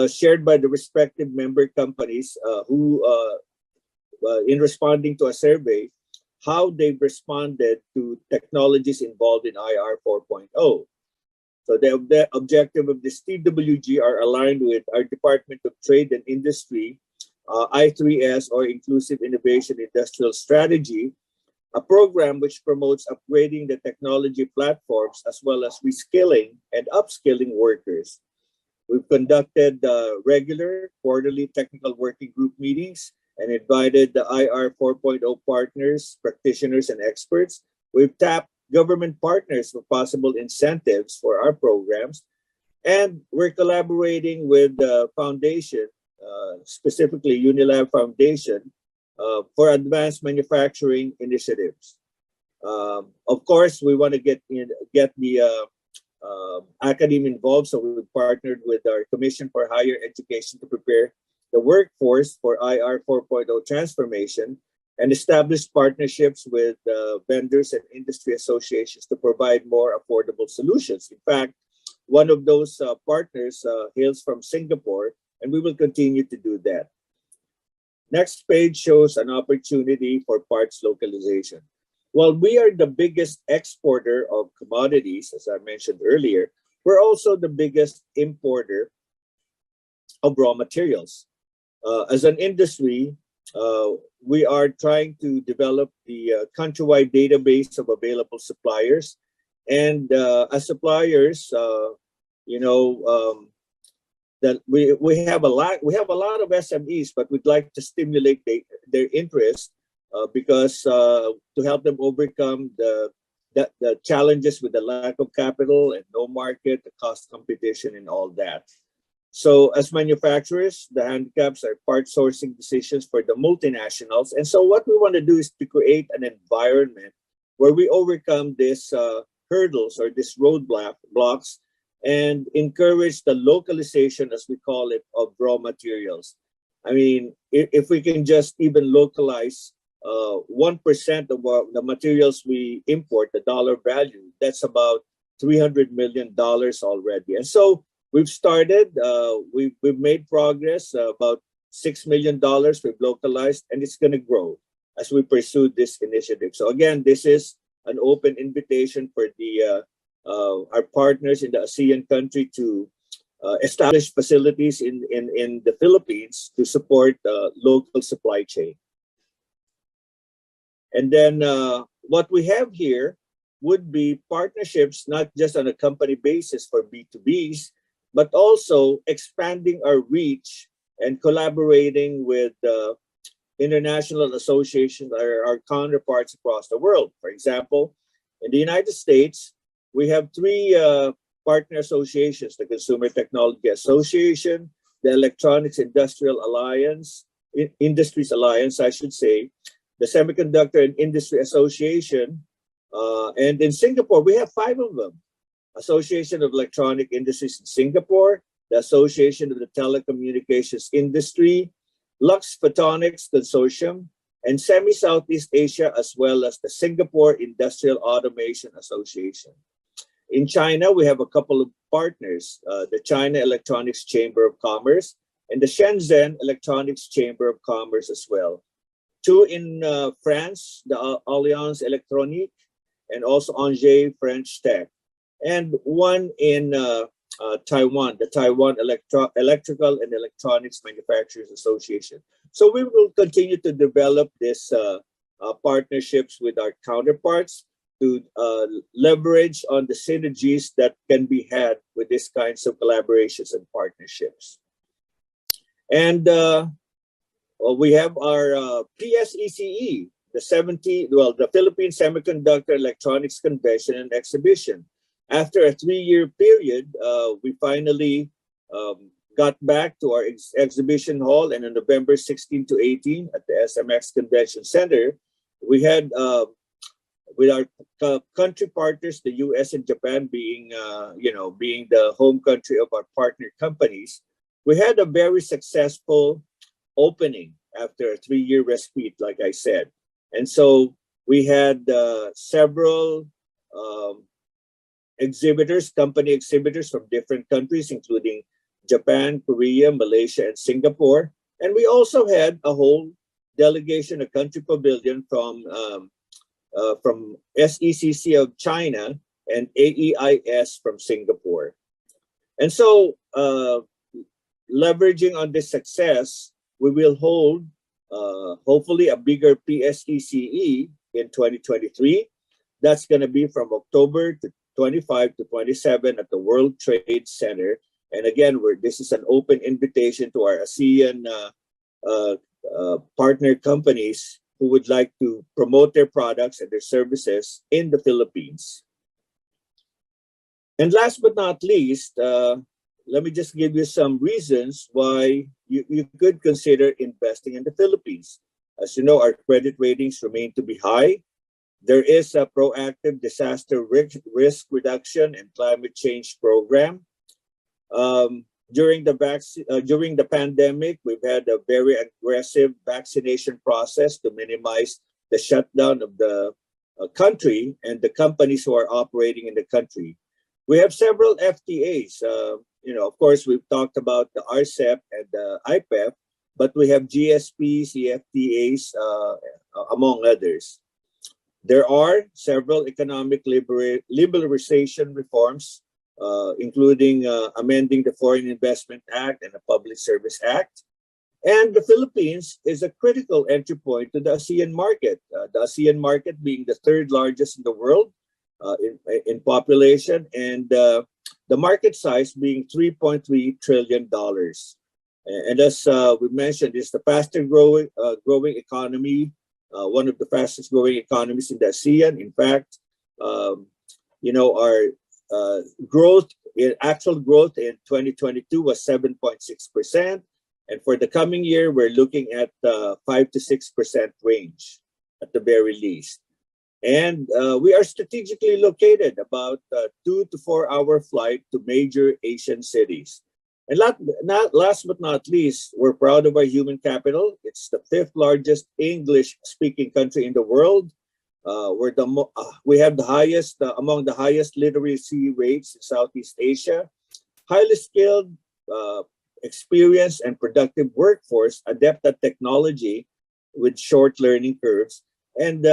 shared by the respective member companies who, in responding to a survey, how they've responded to technologies involved in IR 4.0. So the objective of this TWG are aligned with our Department of Trade and Industry, I3S, or Inclusive Innovation Industrial Strategy, a program which promotes upgrading the technology platforms as well as reskilling and upskilling workers. We've conducted regular quarterly technical working group meetings and invited the IR 4.0 partners, practitioners, and experts. We've tapped government partners for possible incentives for our programs, and we're collaborating with the foundation, specifically Unilab Foundation, for advanced manufacturing initiatives. Of course, we want to get the academia involved, so we've partnered with our Commission for Higher Education to prepare the workforce for IR 4.0 transformation and established partnerships with vendors and industry associations to provide more affordable solutions. In fact, one of those partners hails from Singapore, and we will continue to do that. Next page shows an opportunity for parts localization. While we are the biggest exporter of commodities, as I mentioned earlier, we're also the biggest importer of raw materials. As an industry, we are trying to develop the countrywide database of available suppliers. And as suppliers, that we have a lot of SMEs, but we'd like to stimulate their interest because to help them overcome the challenges with the lack of capital and no market, the cost competition, and all that. So as manufacturers, the handicaps are part sourcing decisions for the multinationals. And so what we want to do is to create an environment where we overcome these hurdles or these roadblocks and encourage the localization, as we call it, of raw materials. I mean, if we can just even localize 1% of the materials we import, the dollar value, that's about $300 million already. And so we've started, we've made progress, about $6 million we've localized, and it's going to grow as we pursue this initiative. So again, this is an open invitation for our partners in the Asean country to establish facilities in the Philippines to support local supply chain. And then what we have here would be partnerships, not just on a company basis for B2Bs, but also expanding our reach and collaborating with international associations, our counterparts across the world. For example, in the United States, we have three partner associations: the Consumer Technology Association, the Electronics Industries Alliance, I should say, the Semiconductor and Industry Association, and in Singapore, we have 5 of them. Association of Electronic Industries in Singapore, the Association of the Telecommunications Industry, Lux Photonics Consortium, and SEMI Southeast Asia, as well as the Singapore Industrial Automation Association. In China, we have a couple of partners, the China Electronics Chamber of Commerce and the Shenzhen Electronics Chamber of Commerce as well. Two in France, the Alliance Electronique, and also Angers French Tech. And one in Taiwan, the Taiwan Electrical and Electronics Manufacturers Association. So we will continue to develop this partnerships with our counterparts to leverage on the synergies that can be had with these kinds of collaborations and partnerships. And we have our PSECE, the Philippine Semiconductor Electronics Convention and Exhibition. After a 3-year period, we finally got back to our exhibition hall, and on November 16 to 18 at the SMX Convention Center, we had with our country partners, the U.S. and Japan being the home country of our partner companies, we had a very successful opening after a 3-year respite, like I said. And so we had several company exhibitors from different countries, including Japan, Korea, Malaysia, and Singapore. And we also had a whole delegation, a country pavilion from SECC of China and AEIS from Singapore. And so leveraging on this success, we will hold hopefully a bigger PSECE in 2023. That's going to be from October to 25 to 27 at the World Trade Center. And again, this is an open invitation to our ASEAN partner companies who would like to promote their products and their services in the Philippines. And last but not least, let me just give you some reasons why you could consider investing in the Philippines. As you know, our credit ratings remain to be high. There is a proactive disaster risk reduction and climate change program. During the pandemic, we've had a very aggressive vaccination process to minimize the shutdown of the country and the companies who are operating in the country. We have several FTAs. Of course, we've talked about the RCEP and the IPEF, but we have GSPs, EFTAs, among others. There are several economic liberalization reforms, including amending the Foreign Investment Act and the Public Service Act. And the Philippines is a critical entry point to the ASEAN market, the ASEAN market being the third largest in the world in population, and the market size being $3.3 trillion. And as we mentioned, it's the fastest growing economy, one of the fastest growing economies in the ASEAN. In fact, our actual growth in 2022 was 7.6%. And for the coming year, we're looking at 5 to 6% range at the very least. And we are strategically located about 2 to 4 hour flight to major Asian cities. And last but not least, we're proud of our human capital. It's the 5th largest English-speaking country in the world. We have the highest, among the highest literacy rates in Southeast Asia. Highly skilled, experienced, and productive workforce, adept at technology with short learning curves. And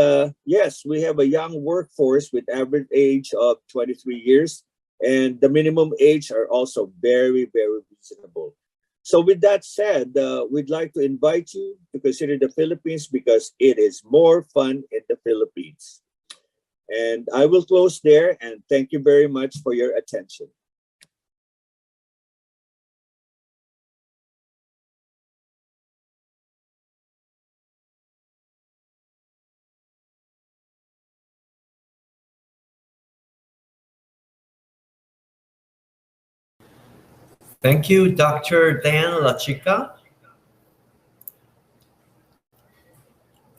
yes, we have a young workforce with average age of 23 years. And the minimum age are also very, very reasonable. So with that said, we'd like to invite you to consider the Philippines because it is more fun in the Philippines. And I will close there and thank you very much for your attention. Thank you, Dr. Dan Lachica.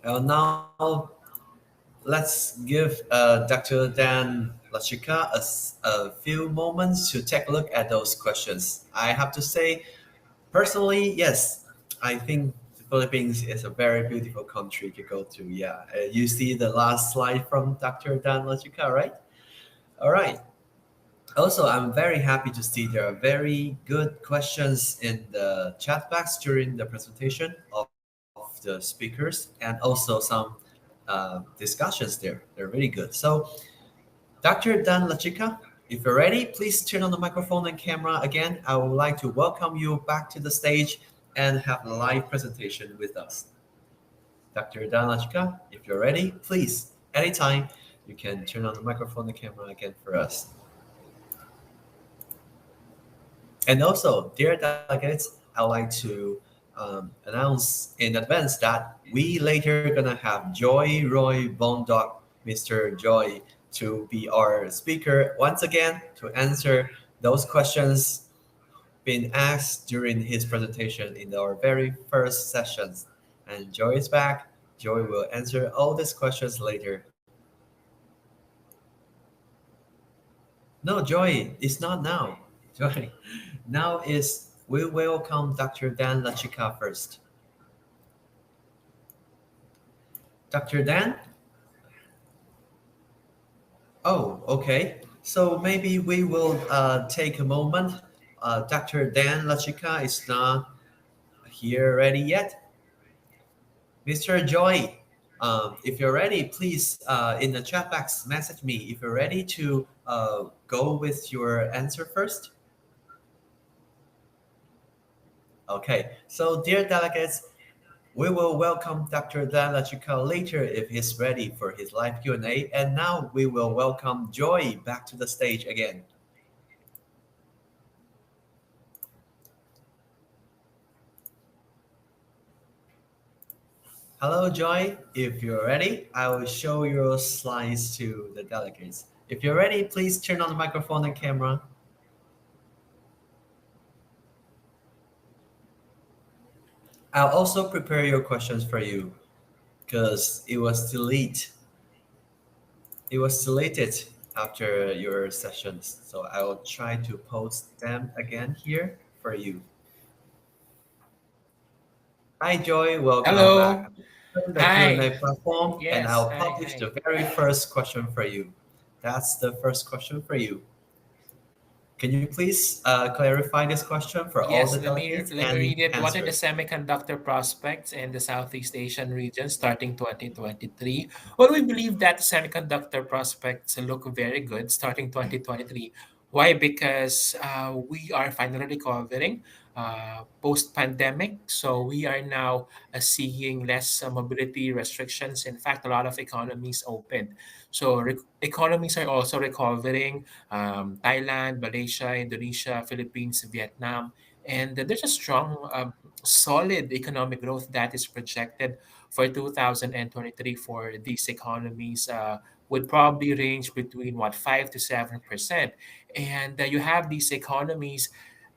Now, let's give Dr. Dan Lashika a few moments to take a look at those questions. I have to say, personally, yes, I think the Philippines is a very beautiful country to go to. Yeah, you see the last slide from Dr. Dan Lashika, right? All right. Also, I'm very happy to see there are very good questions in the chat box during the presentation of the speakers, and also some discussions there. They're really good. So, Dr. Dan Lachika, if you're ready, please turn on the microphone and camera again. I would like to welcome you back to the stage and have a live presentation with us. Dr. Dan Lachika, if you're ready, please, anytime, you can turn on the microphone and camera again for us. And also, dear delegates, I'd like to announce in advance that we later gonna have Joy Roy Bondoc, Mr. Joy, to be our speaker once again to answer those questions being asked during his presentation in our very first sessions. And Joy is back. Joy will answer all these questions later. No, Joy, it's not now. Joy, now is we welcome Dr. Dan Lachika first. Dr. Dan? Oh, okay. So maybe we will take a moment. Dr. Dan Lachika is not here ready yet. Mr. Joy, if you're ready, please in the chat box message me if you're ready to go with your answer first. Okay, so dear delegates, we will welcome Dr. Dan Lachika later if he's ready for his live Q&A. And now we will welcome Joy back to the stage again. Hello, Joy. If you're ready, I will show your slides to the delegates. If you're ready, please turn on the microphone and camera. I'll also prepare your questions for you because it was deleted. It was deleted after your sessions, so I will try to post them again here for you. Hi, Joy. Welcome Hello. back. Open the Hi. Q&A platform, and Yes. I'll Hi. publish Hi. the very first question for you. That's the first question for you. Can you please clarify this question for all Yes, the let me delegates let me and read it. What are answer the it? semiconductor prospects in the Southeast Asian region starting 2023? Well, we believe that semiconductor prospects look very good starting 2023. Why? Because we are finally recovering post-pandemic. So we are now seeing less mobility restrictions. In fact, a lot of economies opened. So economies are also recovering. Thailand, Malaysia, Indonesia, Philippines, Vietnam, and there's a strong, solid economic growth that is projected for 2023 for these economies. Would probably range between what 5 to 7%, and you have these economies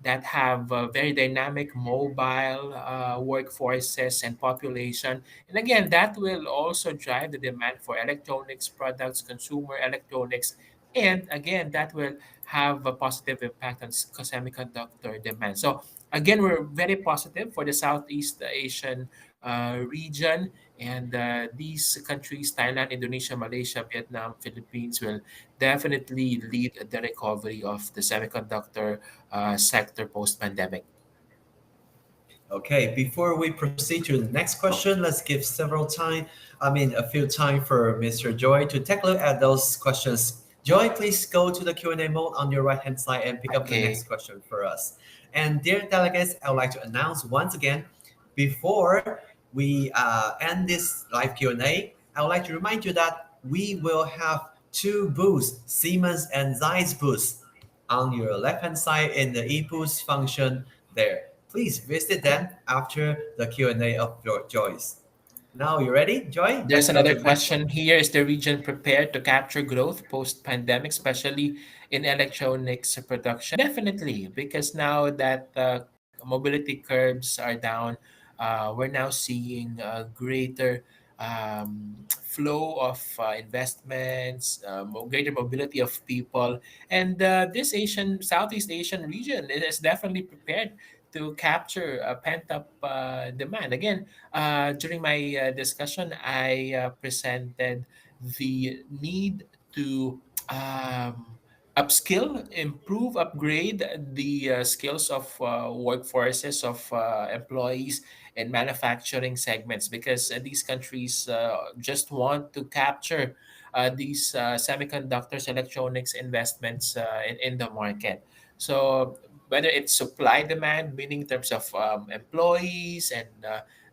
that have very dynamic mobile workforces and population. And again, that will also drive the demand for electronics products, consumer electronics, and again, that will have a positive impact on semiconductor demand. So again, we're very positive for the Southeast Asian region, and these countries, Thailand, Indonesia, Malaysia, Vietnam, Philippines, will definitely lead the recovery of the semiconductor sector post-pandemic. Okay, before we proceed to the next question, let's give a few time for Mr. Joy to take a look at those questions. Joy, please go to the Q&A mode on your right-hand side and pick up the next Okay. question for us. And dear delegates, I would like to announce once again, before we end this live Q&A, I would like to remind you that we will have two booths, Siemens and Zeiss booths, on your left-hand side in the e-boost function there. Please visit them after the Q&A of Joyce. Now you ready, Joy? There's Let's go another to the next one. question here. Is the region prepared to capture growth post-pandemic, especially in electronics production? Definitely, because now that mobility curves are down, we're now seeing greater flow of investments, greater mobility of people, and this Southeast Asian region is definitely prepared to capture a pent-up demand. Again, during my discussion, I presented the need to um, upskill, improve, upgrade the skills of workforces of employees in manufacturing segments, because these countries just want to capture these semiconductors, electronics investments in the market. So whether it's supply demand, meaning in terms of employees and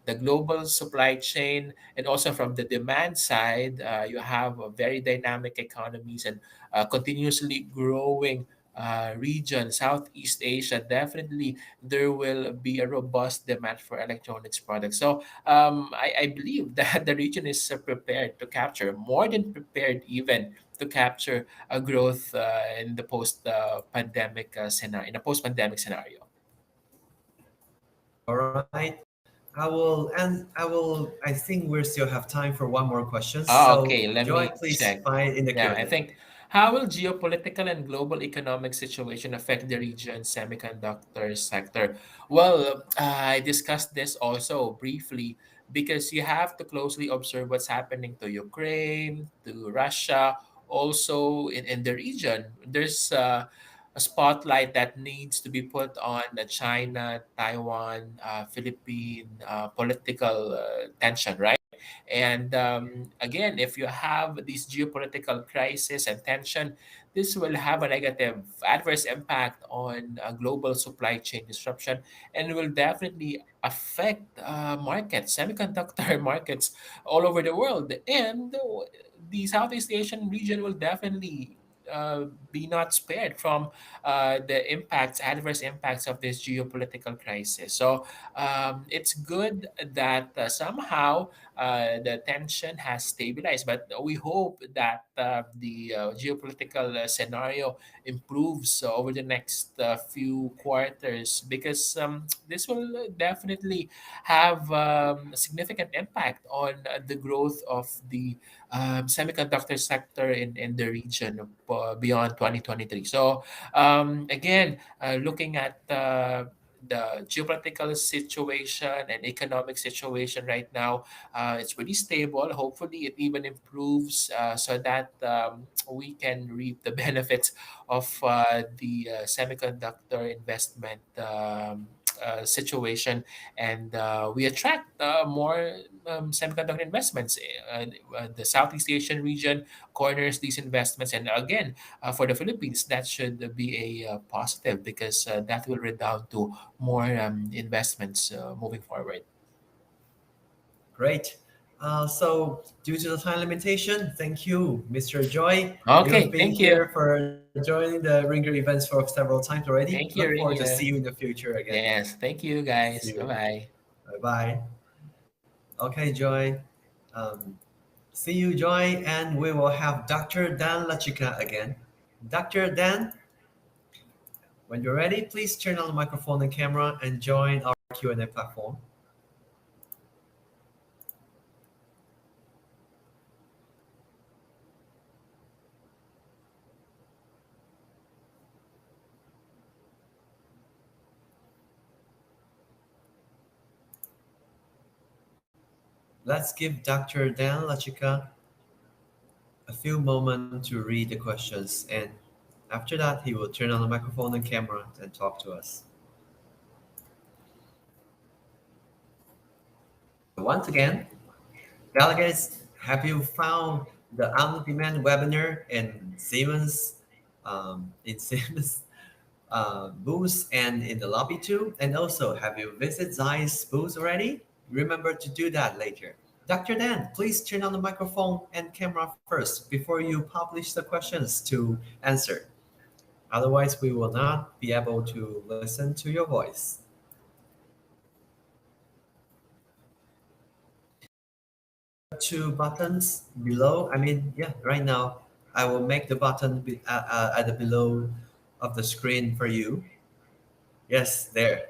the global supply chain, and also from the demand side, you have a very dynamic economies and continuously growing region, Southeast Asia. Definitely, there will be a robust demand for electronics products. So I believe that the region is prepared to capture, more than prepared even, to capture a growth in the post-pandemic scenario, in a post-pandemic scenario. All right. I think we still have time for one more question. So, Okay, let Joy, me please check. find in the Yeah, I Q&A. think, how will geopolitical and global economic situation affect the region's semiconductor sector? Well, I discussed this also briefly, because you have to closely observe what's happening to Ukraine, to Russia, also in the region. There's a spotlight that needs to be put on the China, Taiwan, Philippine political tension, right? And again, if you have this geopolitical crisis and tension, this will have a negative adverse impact on global supply chain disruption, and will definitely affect markets, semiconductor markets all over the world. And the Southeast Asian region will definitely be not spared from the impacts, adverse impacts of this geopolitical crisis. So it's good that somehow the tension has stabilized, but we hope that the geopolitical scenario improves over the next few quarters, because this will definitely have a significant impact on the growth of the semiconductor sector in the region beyond 2023. So again, looking at the geopolitical situation and economic situation right now, it's pretty stable. Hopefully, it even improves so that we can reap the benefits of the semiconductor investment situation, and we attract more semiconductor investments. The Southeast Asian region corners these investments, and again, for the Philippines, that should be a positive, because that will redound to more investments moving forward. Great. So, due to the time limitation, thank you, Mr. Joy. You've Okay, been thank you. here for joining the Ringer events for several times already. Thank Look you, forward to see you Ringa. in the future again. Yes, thank you, See guys. Bye you. bye. Bye bye. Okay, Joy. Um, See you, Joy, and we will have Dr. Dan Lachika again. Dr. Dan, when you're ready, please turn on the microphone and camera and join our Q&A platform. Let's give Dr. Dan Lachika a few moments to read the questions, and after that, he will turn on the microphone and camera and talk to us. Once again, delegates, have you found the on-demand webinar in Siemens booth and in the lobby too? And also, have you visited Zeiss booth already? Remember to do that later. Dr. Dan, please turn on the microphone and camera first before you publish the questions to answer. Otherwise, we will not be able to listen to your voice. Two buttons below. I mean, yeah, right now I will make the button at the below of the screen for you. Yes, there.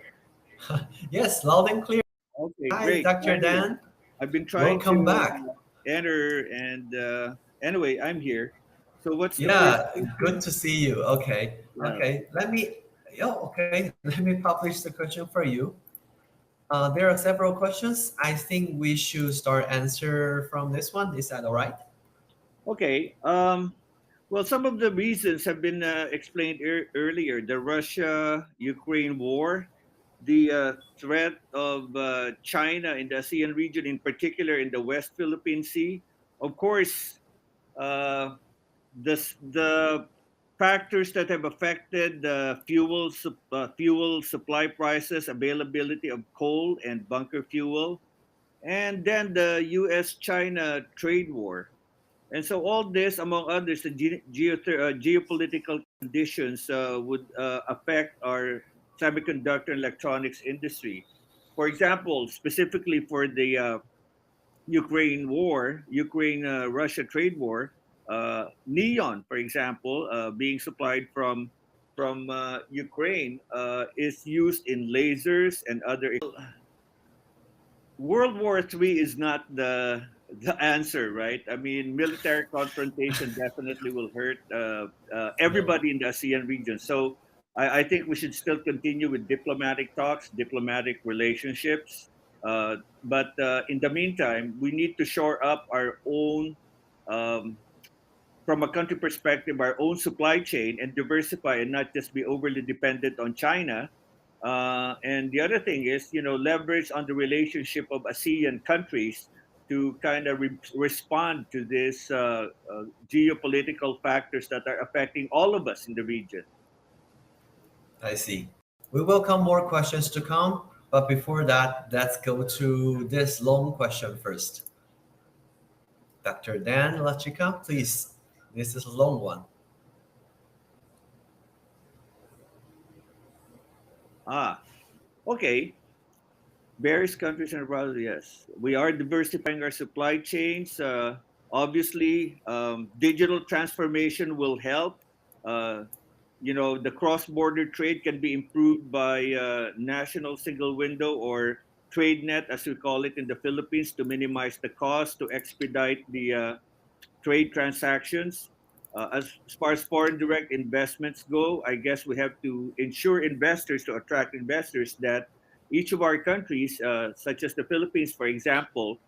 Yes, loud and clear. Okay, Hi, great. Dr. Thank you. Dan. I've been trying Welcome to back. enter, and anyway, I'm here. So what's the first Yeah, good question? to see you. Okay, Yeah. okay. Okay. Let me publish the question for you. There are several questions. I think we should start answer from this one. Is that all right? Okay. Well, some of the reasons have been explained earlier. The Russia-Ukraine war, the threat of China in the ASEAN region, in particular in the West Philippine Sea. Of course, uh, the factors that have affected the fuel supply prices, availability of coal and bunker fuel, and then the U.S.-China trade war. And so all this, among others, the geopolitical conditions would affect our semiconductor and electronics industry. For example, specifically for the Ukraine-Russia trade war, neon, for example, being supplied from Ukraine, is used in lasers and other. World War III is not the answer, right? I mean, military confrontation definitely will hurt everybody in the ASEAN region. So I think we should still continue with diplomatic talks, diplomatic relationships. But in the meantime, we need to shore up our own, um, from a country perspective, our own supply chain and diversify and not just be overly dependent on China. And the other thing is, leverage on the relationship of ASEAN countries to kind of respond to this geopolitical factors that are affecting all of us in the region. I see. We welcome more questions to come, but before that, let's go to this long question first. Dr. Dan Lachika, please. This is a long one. Ah, okay. Various countries and abroad, yes. We are diversifying our supply chains. Obviously, digital transformation will help. Uh, the cross-border trade can be improved by national single window or trade net, as we call it in the Philippines, to minimize the cost, to expedite the trade transactions. As far as foreign direct investments go, I guess we have to ensure investors, to attract investors, that each of our countries, such as the Philippines, for example,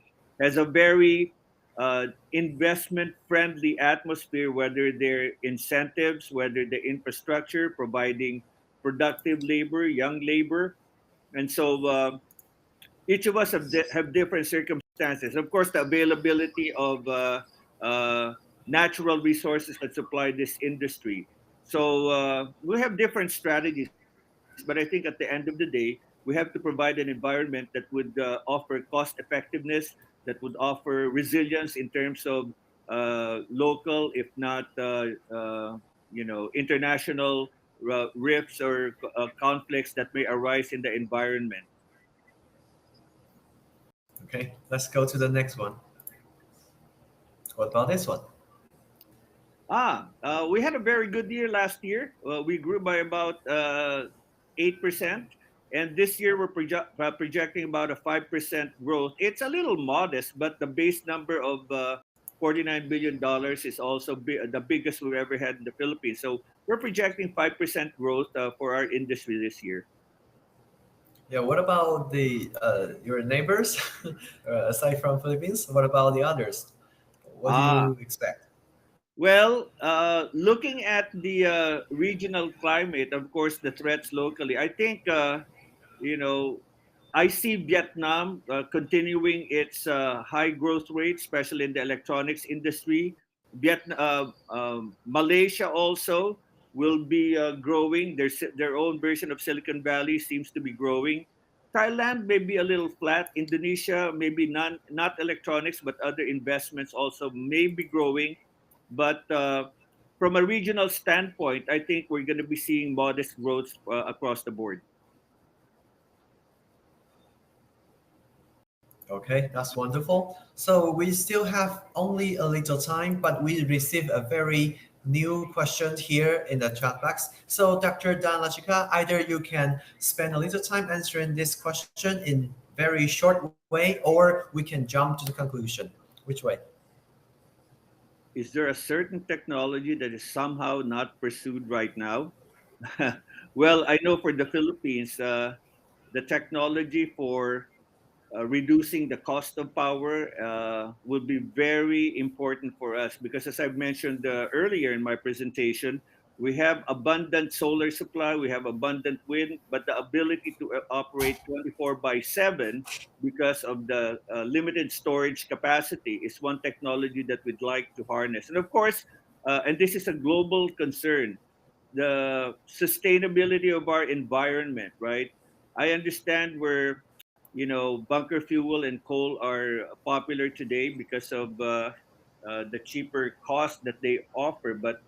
has a very investment friendly atmosphere, whether they're incentives, whether the infrastructure, providing productive labor, young labor. And so each of us have different circumstances. Of course, the availability of uh, natural resources that supply this industry. So we have different strategies, but I think at the end of the day, we have to provide an environment that would offer cost effectiveness, that would offer resilience in terms of local, if not international rifts or conflicts that may arise in the environment. Okay, let's go to the next one. What about this one? We had a very good year last year. We grew by about 8%. And this year we're projecting about a 5% growth. It's a little modest, but the base number of $49 billion is also the biggest we've ever had in the Philippines. So we're projecting 5% growth for our industry this year. Yeah, what about the your neighbors aside from Philippines? What about the others? What do Ah, you expect? Well, looking at the regional climate, of course, the threats locally, I think, you know, I see Vietnam continuing its high growth rate, especially in the electronics industry. Malaysia also will be growing. Their own version of Silicon Valley seems to be growing. Thailand may be a little flat. Indonesia maybe not electronics, but other investments also may be growing. But from a regional standpoint, I think we're going to be seeing modest growth across the board. Okay, that's wonderful. So we still have only a little time, but we received a very new question here in the chat box. So Dr. Dan Lachika, either you can spend a little time answering this question in very short way, or we can jump to the conclusion. Which way? Is there a certain technology that is somehow not pursued right now? Well, I know for the Philippines, the technology for reducing the cost of power will be very important for us because, as I've mentioned earlier in my presentation, we have abundant solar supply, we have abundant wind, but the ability to operate 24 by 7 because of the limited storage capacity is one technology that we'd like to harness. And of course, and this is a global concern, the sustainability of our environment, right? I understand where, bunker fuel and coal are popular today because of the cheaper cost that they offer, but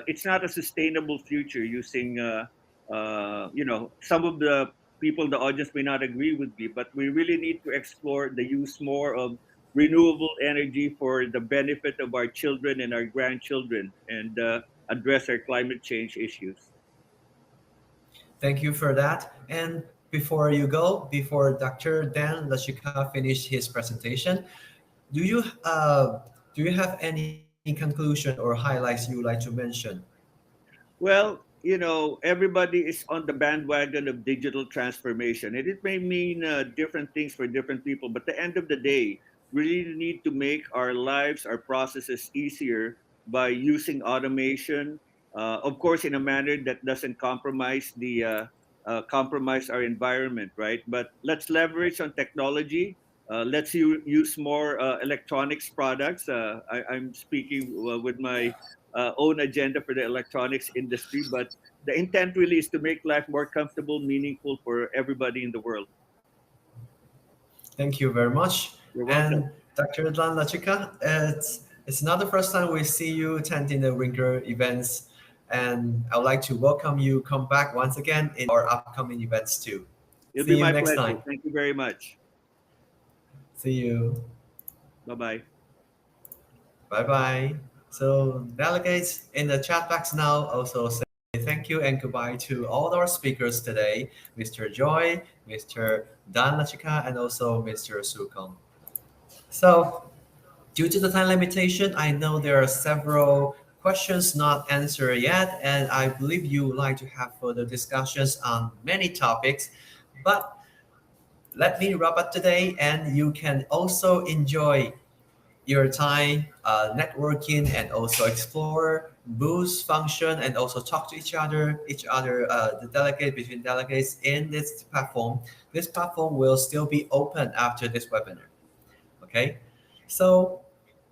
it's not a sustainable future using, some of the people, the audience may not agree with me, but we really need to explore the use more of renewable energy for the benefit of our children and our grandchildren and address our climate change issues. Thank you for that. And before you go, before Dr. Dan Lashika finish his presentation, do you uh, do you have any conclusion or highlights you would like to mention? Well, everybody is on the bandwagon of digital transformation, and it may mean different things for different people. But at the end of the day, we really need to make our lives, our processes easier by using automation, of course, in a manner that doesn't compromise our environment, right? But let's leverage on technology. Let's use more electronics products. I'm speaking with my own agenda for the electronics industry, but the intent really is to make life more comfortable, meaningful for everybody in the world. Thank you very much. You're welcome. And Dr. Dan Lachika, it's not the first time we see you attending the Ringer events, and I would like to welcome you come back once again in our upcoming events too. It'll See be you my next pleasure. time. Thank you very much. See you. Bye bye. Bye bye. So delegates in the chat box now also say thank you and goodbye to all our speakers today, Mr. Joy, Mr. Dan Lachika, and also Mr. Sukong. So due to the time limitation, I know there are several questions not answered yet, and I believe you would like to have further discussions on many topics. But let me wrap up today, and you can also enjoy your time networking and also explore boost function and also talk to each other the delegate between delegates in this platform. This platform will still be open after this webinar. Okay, so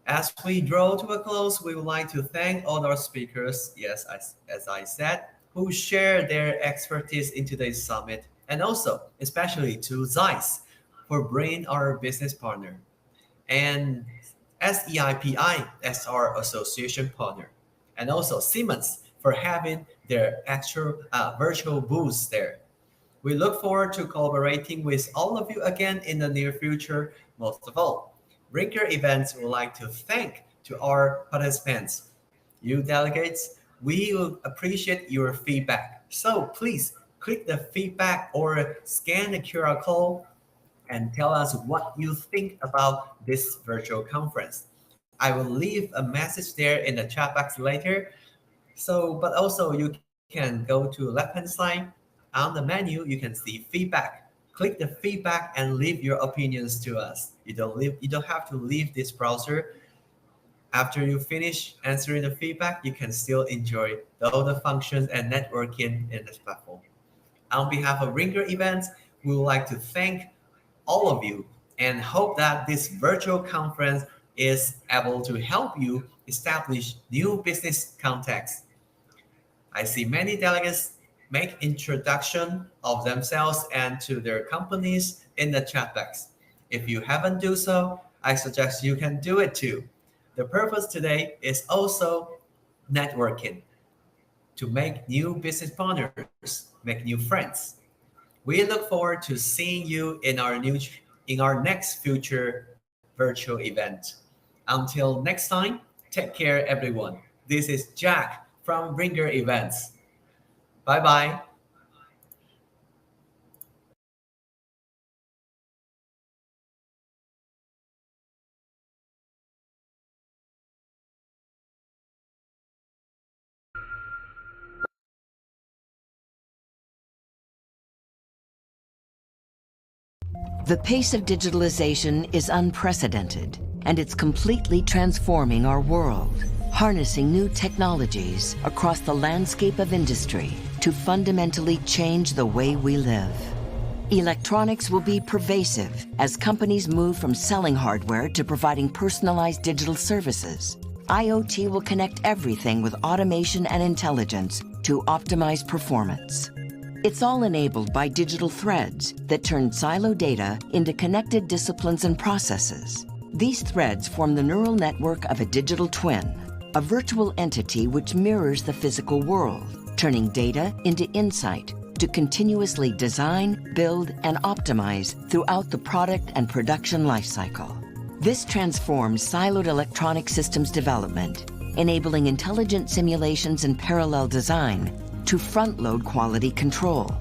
as we draw to a close, we would like to thank all our speakers, yes, as I said, who share their expertise in today's summit, and also especially to Zeiss for bringing our business partner, and SEIPI as our association partner, and also Siemens for having their actual virtual booths there. We look forward to collaborating with all of you again in the near future. Most of all, Rinker Events would like to thank to our participants. You delegates, we will appreciate your feedback. So please click the feedback or scan the QR code and tell us what you think about this virtual conference. I will leave a message there in the chat box later. So, but also you can go to left-hand side. On the menu, you can see feedback. Click the feedback and leave your opinions to us. You don't have to leave this browser. After you finish answering the feedback, you can still enjoy all the functions and networking in this platform. On behalf of Ringer Events, we would like to thank all of you and hope that this virtual conference is able to help you establish new business contacts. I see many delegates make introduction of themselves and to their companies in the chat box. If you haven't do so, I suggest you can do it too. The purpose today is also networking to make new business partners, make new friends. We look forward to seeing you in our next future virtual event. Until next time, take care everyone. This is Jack from Ringer Events. Bye bye. The pace of digitalization is unprecedented, and it's completely transforming our world, harnessing new technologies across the landscape of industry to fundamentally change the way we live. Electronics will be pervasive as companies move from selling hardware to providing personalized digital services. IoT will connect everything with automation and intelligence to optimize performance. It's all enabled by digital threads that turn silo data into connected disciplines and processes. These threads form the neural network of a digital twin, a virtual entity which mirrors the physical world, turning data into insight to continuously design, build, and optimize throughout the product and production lifecycle. This transforms siloed electronic systems development, enabling intelligent simulations and parallel design to front-load quality control.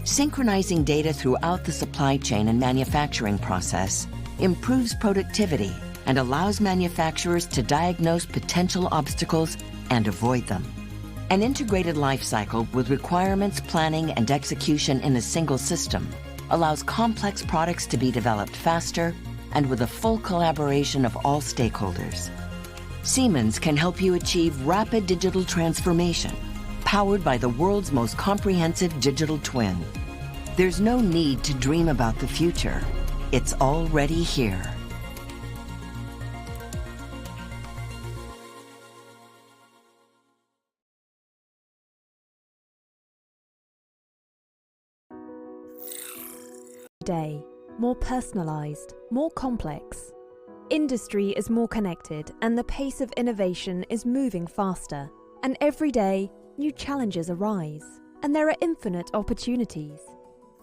Synchronizing data throughout the supply chain and manufacturing process improves productivity and allows manufacturers to diagnose potential obstacles and avoid them. An integrated lifecycle with requirements, planning, and execution in a single system allows complex products to be developed faster and with a full collaboration of all stakeholders. Siemens can help you achieve rapid digital transformation, powered by the world's most comprehensive digital twin. There's no need to dream about the future. It's already here. Day, more personalized, more complex. Industry is more connected and the pace of innovation is moving faster. And every day, new challenges arise, and there are infinite opportunities.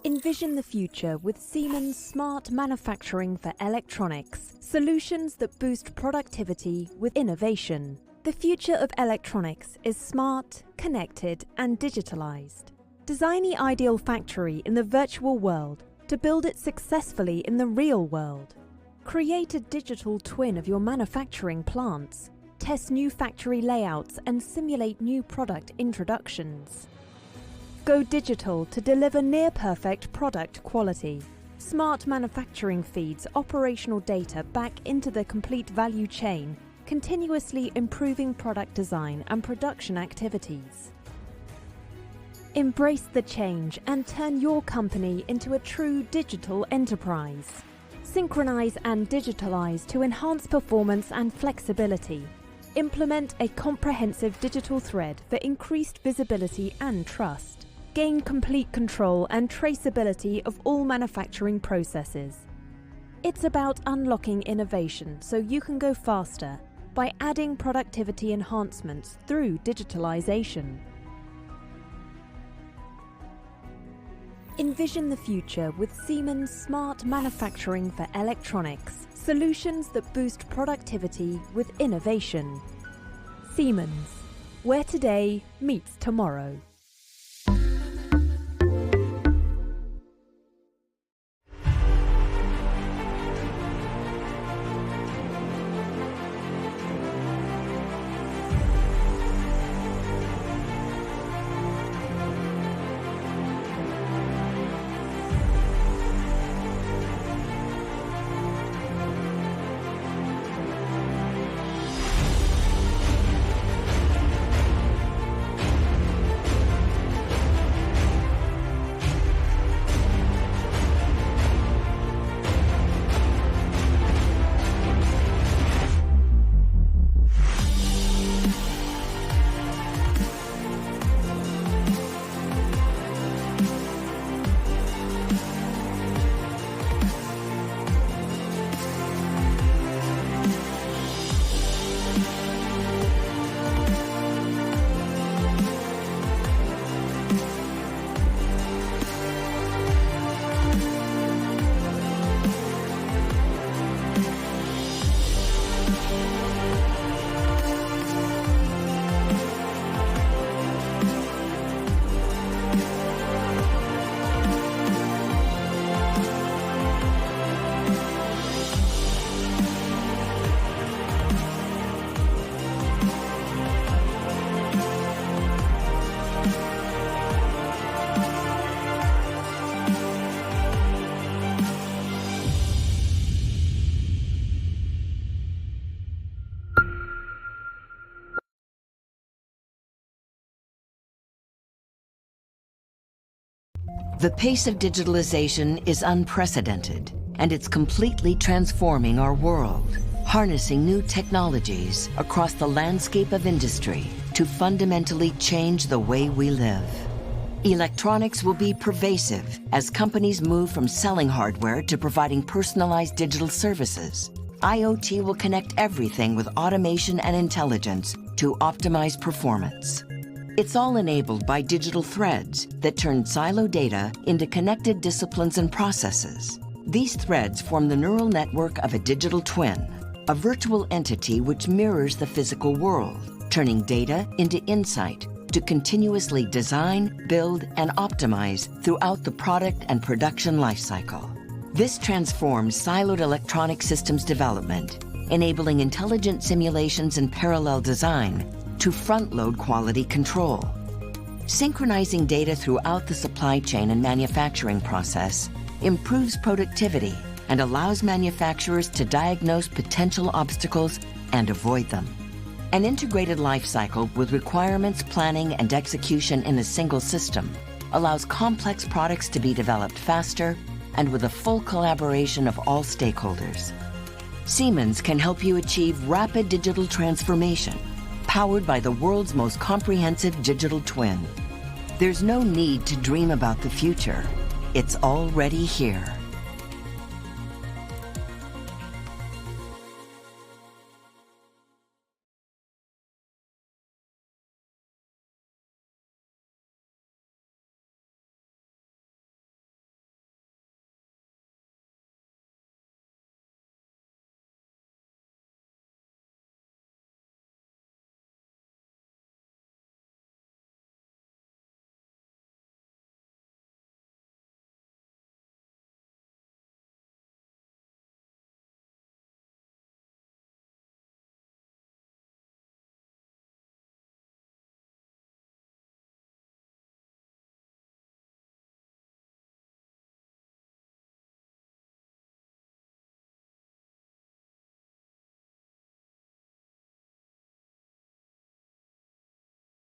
Envision the future with Siemens smart manufacturing for electronics, solutions that boost productivity with innovation. The future of electronics is smart, connected, and digitalized. Design the ideal factory in the virtual world to build it successfully in the real world. Create a digital twin of your manufacturing plants. Test new factory layouts and simulate new product introductions. Go digital to deliver near-perfect product quality. Smart manufacturing feeds operational data back into the complete value chain, continuously improving product design and production activities. Embrace the change and turn your company into a true digital enterprise. Synchronize and digitalize to enhance performance and flexibility. Implement a comprehensive digital thread for increased visibility and trust. Gain complete control and traceability of all manufacturing processes. It's about unlocking innovation so you can go faster by adding productivity enhancements through digitalization. Envision the future with Siemens smart manufacturing for electronics, solutions that boost productivity with innovation. Siemens, where today meets tomorrow. The pace of digitalization is unprecedented, and it's completely transforming our world, harnessing new technologies across the landscape of industry to fundamentally change the way we live. Electronics will be pervasive as companies move from selling hardware to providing personalized digital services. IoT will connect everything with automation and intelligence to optimize performance. It's all enabled by digital threads that turn silo data into connected disciplines and processes. These threads form the neural network of a digital twin, a virtual entity which mirrors the physical world, turning data into insight to continuously design, build, and optimize throughout the product and production lifecycle. This transforms siloed electronic systems development, enabling intelligent simulations and parallel design to front-load quality control. Synchronizing data throughout the supply chain and manufacturing process improves productivity and allows manufacturers to diagnose potential obstacles and avoid them. An integrated lifecycle with requirements, planning, and execution in a single system allows complex products to be developed faster and with a full collaboration of all stakeholders. Siemens can help you achieve rapid digital transformation, powered by the world's most comprehensive digital twin. There's no need to dream about the future. It's already here.